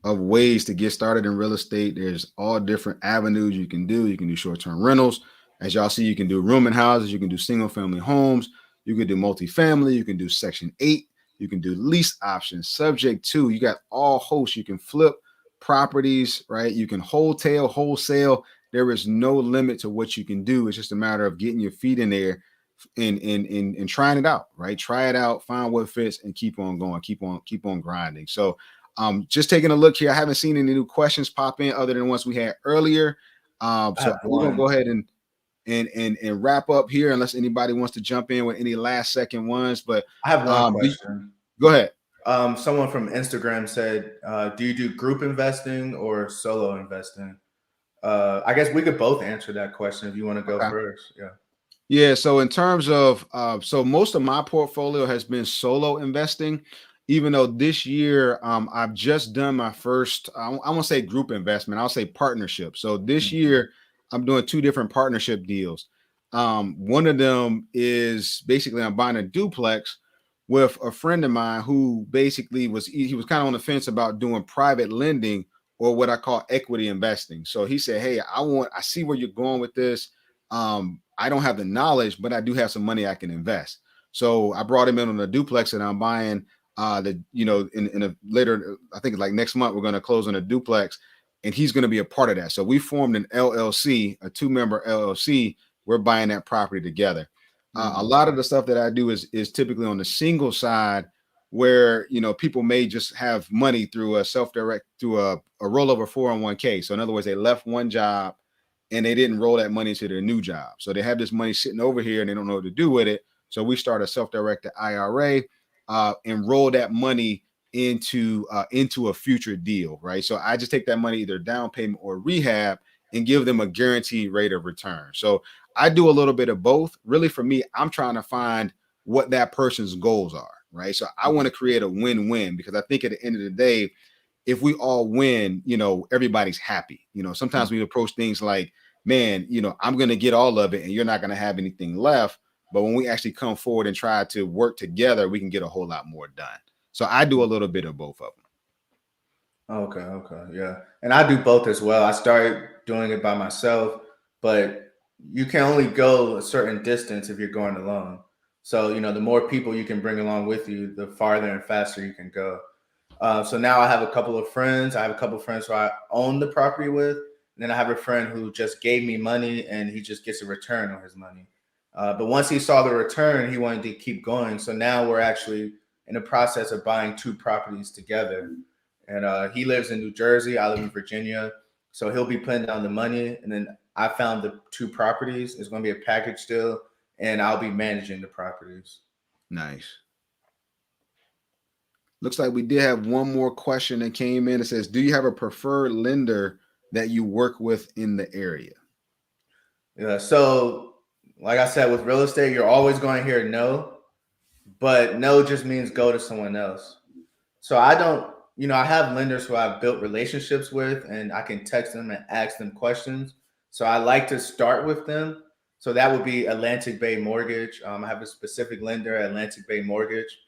of ways to get started in real estate. There's all different avenues you can do. You can do short-term rentals. As y'all see, you can do rooming houses, you can do single-family homes, you can do multifamily, you can do Section 8, you can do lease options, subject to. You got all hosts. You can flip properties, right? You can wholesale. There is no limit to what you can do. It's just a matter of getting your feet in there and trying it out, right? Try it out, find what fits, and keep on going, keep on grinding. So just taking a look here, I haven't seen any new questions pop in other than ones we had earlier. I So have we're gonna one. go ahead and wrap up here unless anybody wants to jump in with any last second ones. But I have one um, do- question. go ahead. Someone from Instagram said, "Do you do group investing or solo investing?" I guess we could both answer that question if you want to go Okay. first. Yeah. Yeah, so in terms of so most of my portfolio has been solo investing, even though this year I've just done my first I won't say group investment, I'll say partnership. So this Mhm. year I'm doing two different partnership deals. One of them is basically I'm buying a duplex with a friend of mine who basically he was kind of on the fence about doing private lending or what I call equity investing. So he said, "Hey, I see where you're going with this. I don't have the knowledge, but I do have some money I can invest." So I brought him in on a duplex and I'm buying in a later, I think like next month, we're going to close on a duplex and he's going to be a part of that. So we formed an LLC, a 2-member LLC. We're buying that property together. A Mm. lot of the stuff that I do is typically on the single side where people may just have money through a self-direct through a rollover 401k. So in other words, they left one job and they didn't roll that money into their new job. So they have this money sitting over here and they don't know what to do with it. So we start a self-directed IRA and roll that money into a future deal, right? So I just take that money, either down payment or rehab, and give them a guaranteed rate of return. So I do a little bit of both. Really, for me, I'm trying to find what that person's goals are, right? So I want to create a win-win because I think at the end of the day, if we all win, everybody's happy. Sometimes we approach things like, man, I'm going to get all of it and you're not going to have anything left. But when we actually come forward and try to work together, we can get a whole lot more done. So I do a little bit of both of them. Okay, okay, yeah. And I do both as well. I started doing it by myself, but you can only go a certain distance if you're going alone. So, the more people you can bring along with you, the farther and faster you can go. So now I have a couple of friends. I have a couple of friends who I own the property with. And then I have a friend who just gave me money and he just gets a return on his money. But once he saw the return, he wanted to keep going. So now we're actually in the process of buying two properties together. And he lives in New Jersey. I live in Virginia. So he'll be putting down the money. And then I found the two properties. It's going to be a package deal. And I'll be managing the properties. Nice. Looks like we did have one more question that came in. It says, do you have a preferred lender that you work with in the area? Yeah. So, like I said, with real estate, you're always going to hear no, but no just means go to someone else. So I don't, I have lenders who I've built relationships with and I can text them and ask them questions. So I like to start with them. So that would be Atlantic Bay Mortgage. I have a specific lender, Atlantic Bay Mortgage,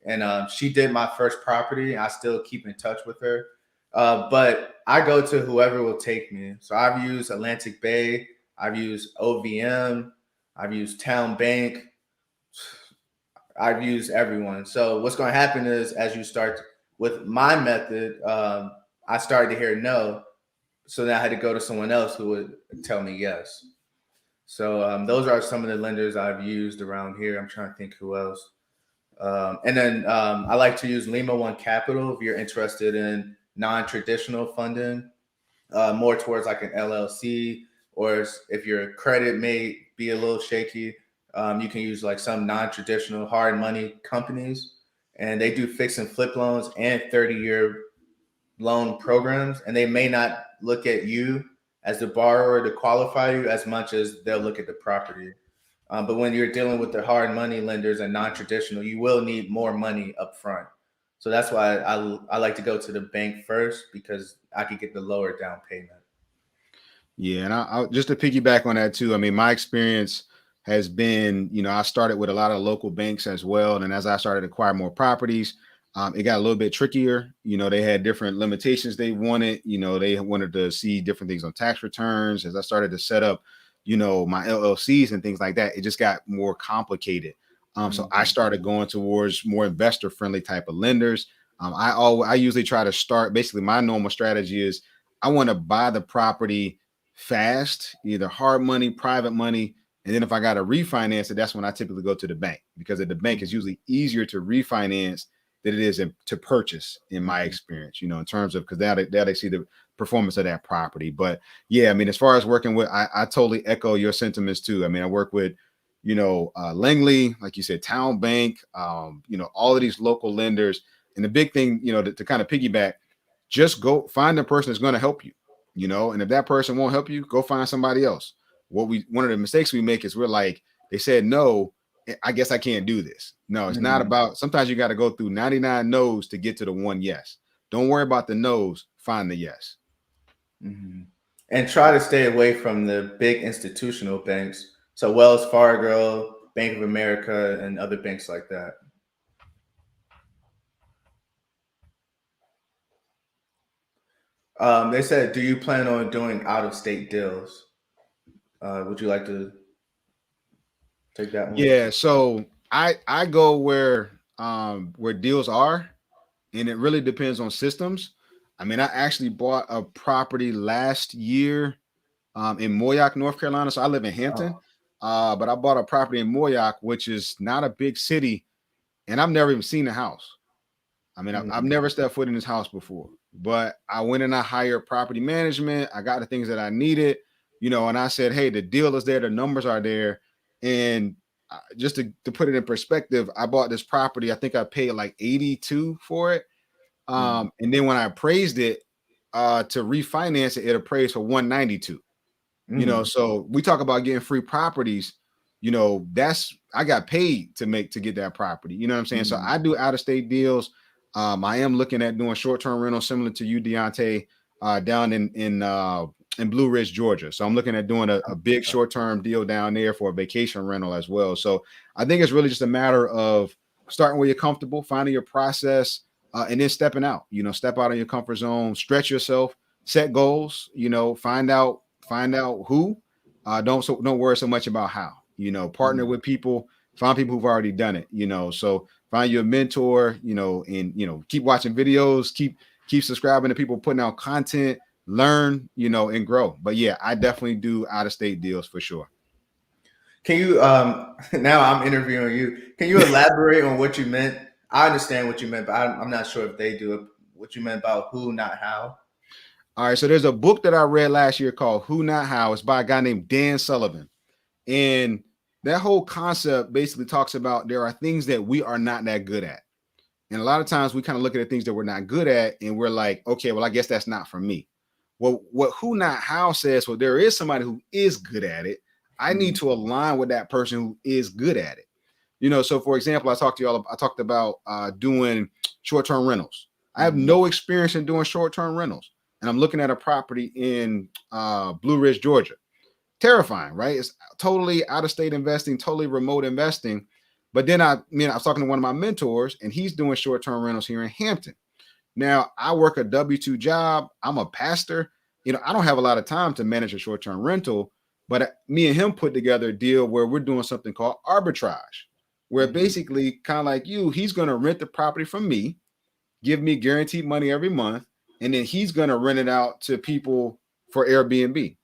and she did my first property. I still keep in touch with her, but I go to whoever will take me. So I've used Atlantic Bay, I've used OVM, I've used Town Bank, I've used everyone. So what's going to happen is as you start with my method, I started to hear no. So then I had to go to someone else who would tell me yes. So those are some of the lenders I've used around here. I'm trying to think who else. And then I like to use Lima One Capital if you're interested in non-traditional funding, more towards like an LLC, or if your credit may be a little shaky, you can use like some non-traditional hard money companies, and they do fix and flip loans and 30-year loan programs, and they may not look at you as the borrower to qualify you as much as they'll look at the property. But when you're dealing with the hard money lenders and non-traditional, you will need more money up front. So that's why I like to go to the bank first because I could get the lower down payment. Yeah, and just to piggyback on that too. I mean, my experience has been, I started with a lot of local banks as well, and as I started to acquire more properties, it got a little bit trickier. They had different limitations they wanted. They wanted to see different things on tax returns. As I started to set up, my LLCs and things like that, it just got more complicated. So I Mhm. started going towards more investor friendly type of lenders. I usually try to start. Basically, my normal strategy is I want to buy the property fast, either hard money, private money. And then if I got to refinance it, that's when I typically go to the bank because at the bank it's usually easier to refinance than it is to purchase, in my Mhm. experience, in terms of, because now they see the performance of that property. But yeah, I mean, as far as working with, I totally echo your sentiments too. I mean, I work with, Langley, like you said, Town Bank, all of these local lenders. And the big thing, to kind of piggyback, just go find the person that's going to help you, and if that person won't help you, go find somebody else. One of the mistakes we make is we're like, they said no, I guess I can't do this. No, it's not Mhm. about, sometimes you got to go through 99 no's to get to the one yes. Don't worry about the no's, find the yes. Mhm. And try to stay away from the big institutional banks. So Wells Fargo, Bank of America, and other banks like that. They said, do you plan on doing out of state deals? Would you like to take that one? Yeah, so I go where deals are, and it really depends on systems. I mean, I actually bought a property last year in Moyock, North Carolina. So I live in Oh. Hampton, but I bought a property in Moyock, which is not a big city, and I've never even seen the house. I mean, I've Mhm. never stepped foot in this house before, but I went and I hired property management. I got the things that I needed, and I said, hey, the deal is there, the numbers are there. And just to put it in perspective, I bought this property. I think I paid like 82 for it. Mhm. And then when I appraised it to refinance it, it appraised for 192. Mhm. So we talk about getting free properties. That's, I got paid to get that property. You know what I'm saying? So Mhm. I do out of state deals. I am looking at doing short term rentals similar to you, Deontae, down in Blue Ridge, Georgia. So I'm looking at doing a big short term deal down there for a vacation rental as well. So I think it's really just a matter of starting where you're comfortable, finding your process, and then stepping out. Step out of your comfort zone, stretch yourself, set goals. Find out who. Don't worry so much about how. Partner Mhm. with people, find people who've already done it. So find your mentor. And keep watching videos, keep subscribing to people putting out content, learn, and grow. But yeah, I definitely do out of state deals for sure. Can you now I'm interviewing you. Can you elaborate on what you meant? I understand what you meant, but I'm not sure if they do what you meant about who, not how. All right, so there's a book that I read last year called Who Not How. It's by a guy named Dan Sullivan. And that whole concept basically talks about there are things that we are not that good at. And a lot of times we kind of look at the things that we're not good at and we're like, okay, well, I guess that's not for me. Well, what Who Not How says, well, there is somebody who is good at it. I need Mhm. to align with that person who is good at it. So for example, I talked about doing short-term rentals. I have Mhm. no experience in doing short-term rentals. And I'm looking at a property in Blue Ridge, Georgia. Terrifying, right? It's totally out of state investing, totally remote investing. But then I was talking to one of my mentors, and he's doing short term rentals here in Hampton. Now I work a W-2 job. I'm a pastor. I don't have a lot of time to manage a short term rental. But me and him put together a deal where we're doing something called arbitrage, where Mhm. basically, kind of like you, he's going to rent the property from me, give me guaranteed money every month, and then he's going to rent it out to people for Airbnb.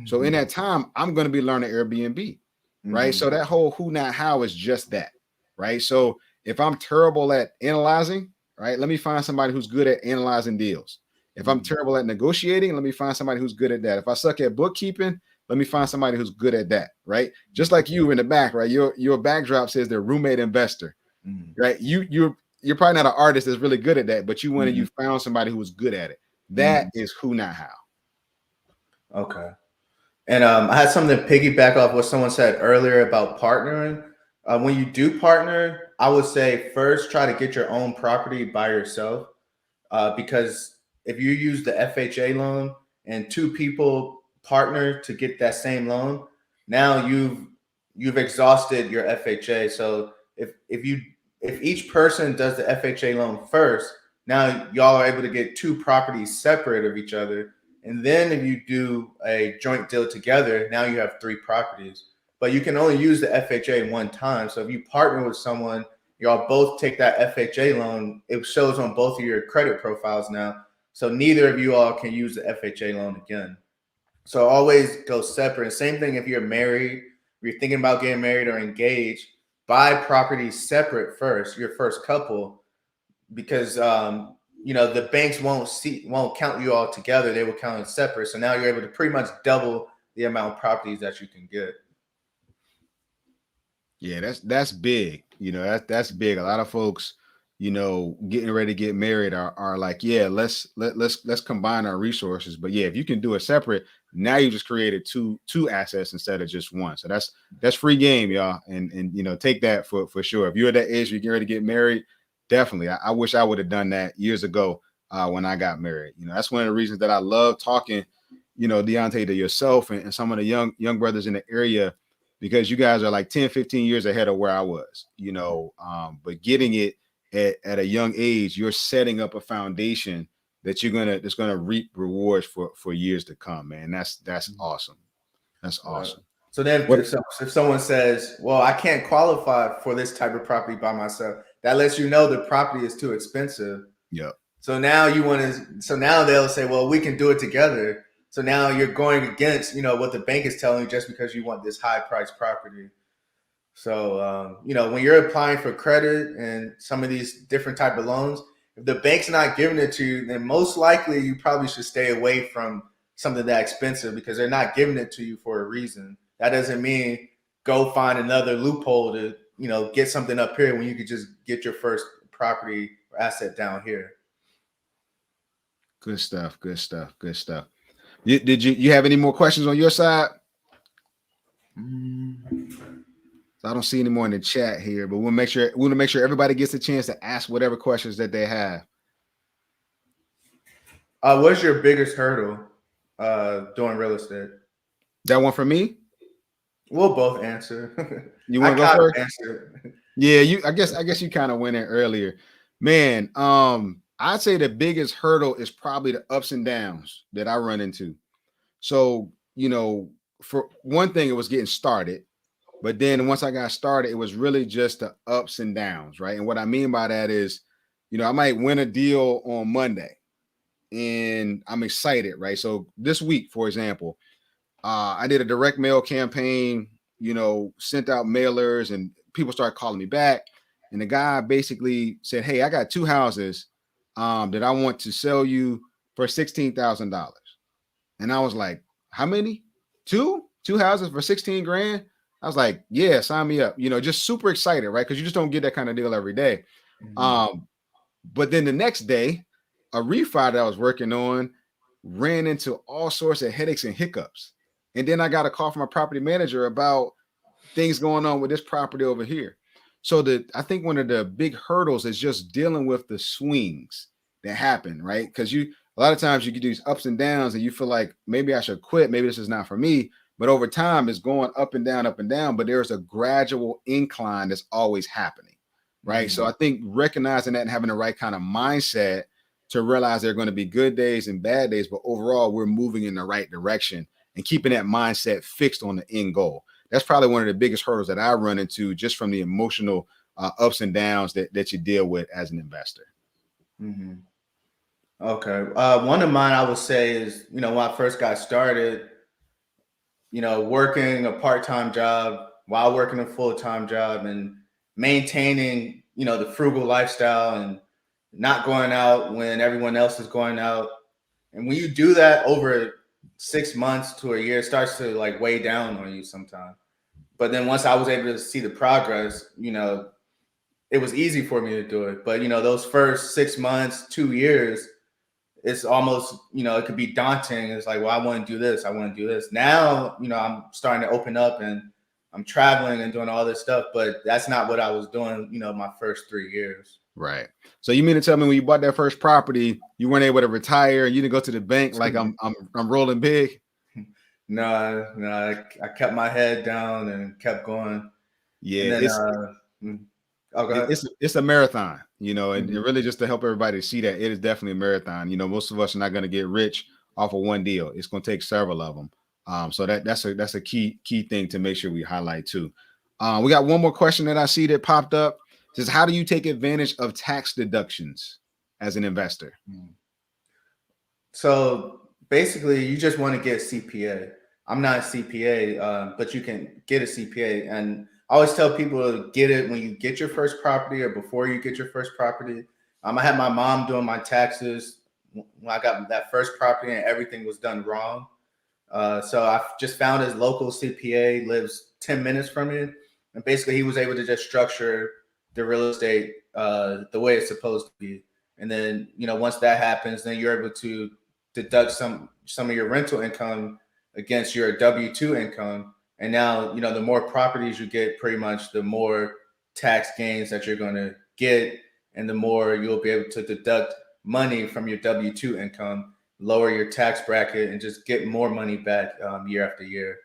So in Mhm. that time, I'm going to be learning Airbnb, right? Mhm. So that whole who, not how is just that, right? So if I'm terrible at analyzing, right, let me find somebody who's good at analyzing deals. If I'm Mhm. terrible at negotiating, let me find somebody who's good at that. If I suck at bookkeeping, let me find somebody who's good at that, right? Just like you in the back, right? Your backdrop says they're roommate investor, Mhm. right? You're probably not an artist that's really good at that, but you went and Mhm. you found somebody who was good at it. That Mhm. is who, not how. Okay. And I had something to piggyback off what someone said earlier about partnering. When you do partner, I would say first try to get your own property by yourself, because if you use the FHA loan and two people partner to get that same loan, now you've exhausted your FHA. So if each person does the FHA loan first, now y'all are able to get two properties separate of each other. And then if you do a joint deal together, now you have three properties. But you can only use the FHA one time. So if you partner with someone, y'all both take that FHA loan, it shows on both of your credit profiles now. So neither of you all can use the FHA loan again. So always go separate. Same thing if you're married, if you're thinking about getting married or engaged, buy properties separate first, your first couple, because the banks won't count you all together. They will count it separate. So now you're able to pretty much double the amount of properties that you can get. Yeah, that's big. That's big. A lot of folks, getting ready to get married are like, yeah, let's combine our resources. But yeah, if you can do it separate, now you just created two assets instead of just one. So that's free game, y'all. And take that for sure. If you're at that age, you're getting ready to get married, definitely. I wish I would have done that years ago when I got married. That's one of the reasons that I love talking, Deontae, to yourself and some of the young brothers in the area, because you guys are like 10, 15 years ahead of where I was, but getting it at a young age, you're setting up a foundation that's gonna reap rewards for years to come, man. That's awesome. That's awesome. So then What? if someone says, well, I can't qualify for this type of property by myself, that lets you know the property is too expensive. Yeah. So now now they'll say, well, we can do it together. So now you're going against, what the bank is telling you just because you want this high priced property. So, when you're applying for credit and some of these different type of loans, if the bank's not giving it to you, then most likely you probably should stay away from something that expensive because they're not giving it to you for a reason. That doesn't mean go find another loophole to, get something up here when you could just get your first property or asset down here. Good stuff. Good stuff. Good stuff. Did you have any more questions on your side? So I don't see any more in the chat here, but we'll make sure everybody gets a chance to ask whatever questions that they have. What's your biggest hurdle doing real estate? That one for me? We'll both answer. You want to go first? Answer. Yeah, I guess you kind of went in earlier. Man, I'd say the biggest hurdle is probably the ups and downs that I run into. So, for one thing, it was getting started. But then once I got started, it was really just the ups and downs, right? And what I mean by that is, I might win a deal on Monday and I'm excited, right? So this week, for example, I did a direct mail campaign, sent out mailers and people started calling me back. And the guy basically said, hey, I got 2 houses that I want to sell you for $16,000. And I was like, how many? 2 houses for 16 grand? I was like, yeah, sign me up, just super excited, right? Because you just don't get that kind of deal every day. Mm-hmm. But then the next day, a refi that I was working on ran into all sorts of headaches and hiccups. And then I got a call from a property manager about things going on with this property over here. So I think one of the big hurdles is just dealing with the swings that happen, right? Because a lot of times you get these ups and downs and you feel like maybe I should quit. Maybe this is not for me. But over time, it's going up and down. But there's a gradual incline that's always happening, right? Mm-hmm. So I think recognizing that and having the right kind of mindset to realize there are going to be good days and bad days, but overall, we're moving in the right direction and keeping that mindset fixed on the end goal. That's probably one of the biggest hurdles that I run into just from the emotional ups and downs that you deal with as an investor. Mm-hmm. Okay. One of mine I would say is, when I first got started, working a part-time job while working a full-time job and maintaining, the frugal lifestyle and not going out when everyone else is going out. And when you do that over 6 months to a year, it starts to like weigh down on you sometimes. But then once I was able to see the progress, it was easy for me to do it. But, those first 6 months, 2 years, it's almost, it could be daunting. It's like, well, I want to do this. I want to do this. Now, I'm starting to open up and I'm traveling and doing all this stuff, but that's not what I was doing, my first 3 years. Right. So you mean to tell me when you bought that first property, you weren't able to retire? You didn't go to the bank like I'm rolling big? No, I kept my head down and kept going. Yeah, then, it's a marathon, and really just to help everybody see that it is definitely a marathon. Most of us are not going to get rich off of one deal. It's going to take several of them. So that's a key thing to make sure we highlight too. We got one more question that I see that popped up. It says, how do you take advantage of tax deductions as an investor? So basically, you just want to get a CPA. I'm not a CPA, but you can get a CPA. And I always tell people to get it when you get your first property or before you get your first property, I had my mom doing my taxes when I got that first property, and everything was done wrong. So I just found his local CPA, lives 10 minutes from me, and basically he was able to just structure the real estate the way it's supposed to be. And then once that happens, then you're able to deduct some of your rental income against your W-2 income. And now the more properties you get, pretty much the more tax gains that you're going to get, and the more you'll be able to deduct money from your W-2 income, lower your tax bracket, and just get more money back year after year.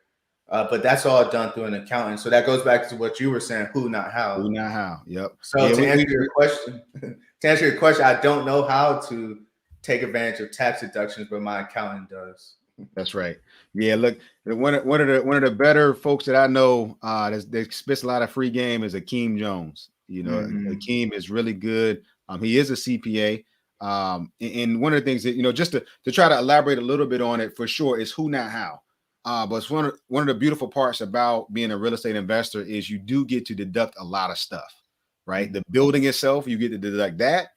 But that's all done through an accountant. So that goes back to what you were saying: who, not how. Who, not how. Yep. So Yeah, to answer your question, I don't know how to take advantage of tax deductions, but my accountant does. That's right. Yeah, look, one of the better folks that I know that spits a lot of free game is Akeem Jones. Akeem is really good. He is a CPA. And one of the things that just to try to elaborate a little bit on it for sure is who, not how. But it's one of the beautiful parts about being a real estate investor is you do get to deduct a lot of stuff, right? The building itself, you get to deduct that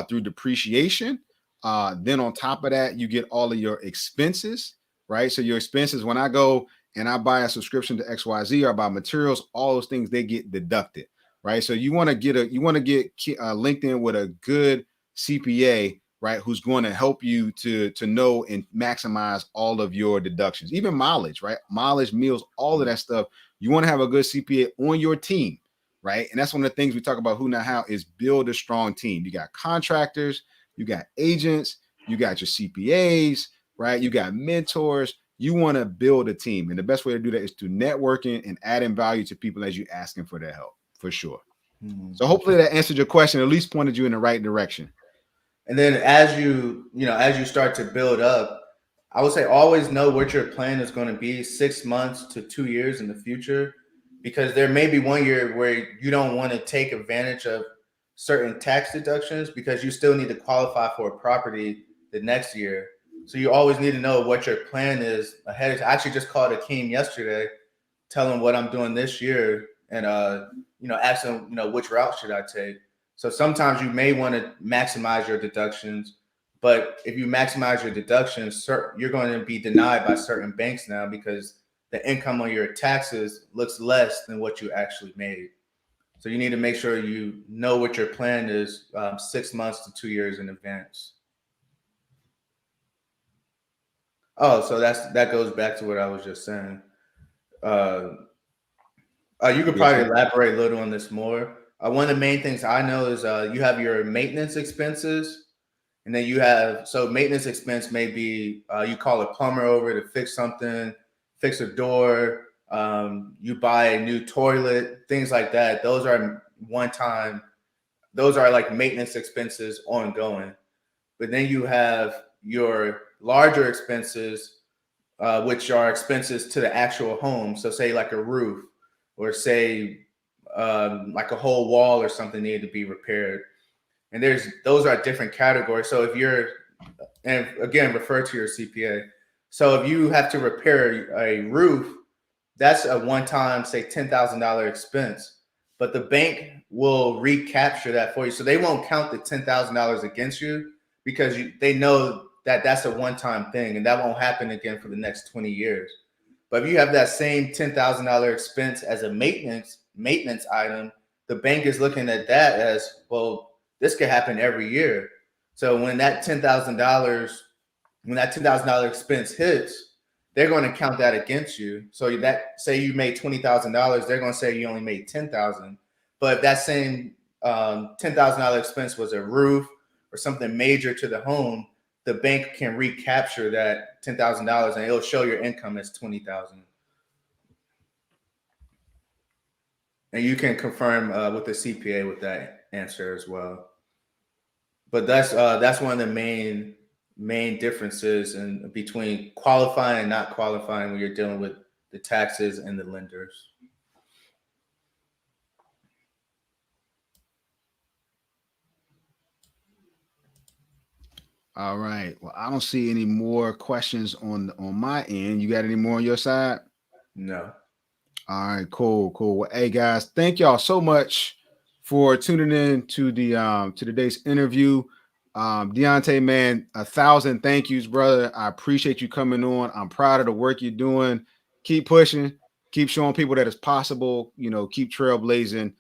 through depreciation. Then on top of that, you get all of your expenses, right? So your expenses, when I go and I buy a subscription to XYZ or I buy materials, all those things, they get deducted, right? So you want to get linked in with a good CPA, right? Who's going to help you to know and maximize all of your deductions, even mileage, right? Mileage, meals, all of that stuff. You want to have a good CPA on your team, right? And that's one of the things we talk about who, not how, is build a strong team. You got contractors, you got agents, you got your CPAs, right? You got mentors. You want to build a team. And the best way to do that is through networking and adding value to people as you asking for their help, for sure. So hopefully that answered your question, at least pointed you in the right direction. And then as you start to build up, I would say always know what your plan is going to be 6 months to 2 years in the future, because there may be one year where you don't want to take advantage of certain tax deductions because you still need to qualify for a property the next year. So you always need to know what your plan is ahead. I actually just called Akeem yesterday, telling him what I'm doing this year, and ask him, which route should I take. So sometimes you may want to maximize your deductions, but if you maximize your deductions, you're going to be denied by certain banks now because the income on your taxes looks less than what you actually made. So you need to make sure you know what your plan is 6 months to 2 years in advance. Oh, so that goes back to what I was just saying. You could probably elaborate a little on this more. One of the main things I know is you have your maintenance expenses, and then so maintenance expense may be you call a plumber over to fix something, fix a door, you buy a new toilet, things like that. Those are one time. Those are like maintenance expenses ongoing. But then you have your larger expenses, which are expenses to the actual home. So say like a roof, or say like a whole wall or something needed to be repaired. And those are different categories. So if you're, and again, refer to your CPA. So if you have to repair a roof, that's a one-time, say $10,000 expense, but the bank will recapture that for you. So they won't count the $10,000 against you because they know that that's a one-time thing, and that won't happen again for the next 20 years. But if you have that same $10,000 expense as a maintenance item, the bank is looking at that as, well, this could happen every year. So when that $10,000 expense hits, they're going to count that against you. So that, say you made $20,000, they're going to say you only made $10,000. But if that same $10,000 expense was a roof or something major to the home, the bank can recapture that $10,000 and it'll show your income as $20,000. And you can confirm with the CPA with that answer as well. But that's one of the main differences between qualifying and not qualifying when you're dealing with the taxes and the lenders. All right. Well, I don't see any more questions on my end. You got any more on your side? No. All right, cool. Well, hey guys, thank y'all so much for tuning in to today's interview. Deontae, man, 1,000 thank yous, brother. I appreciate you coming on. I'm proud of the work you're doing. Keep pushing, keep showing people that it's possible. Keep trailblazing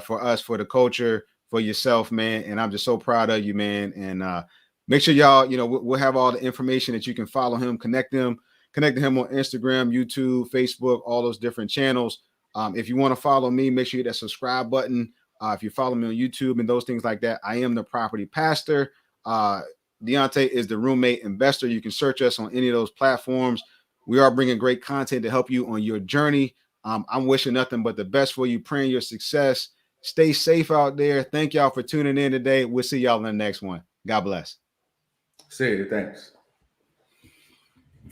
for us, for the culture, for yourself, man. And I'm just so proud of you, man. And make sure y'all, we'll have all the information that you can follow him, connect to him on Instagram, YouTube, Facebook, all those different channels. If you want to follow me, make sure you hit that subscribe button. If you follow me on YouTube and those things like that, I am the property pastor. Deontae is the roommate investor. You can search us on any of those platforms. We are bringing great content to help you on your journey. I'm wishing nothing but the best for you, praying your success. Stay safe out there. Thank y'all for tuning in today. We'll see y'all in the next one. God bless. See you. Thanks.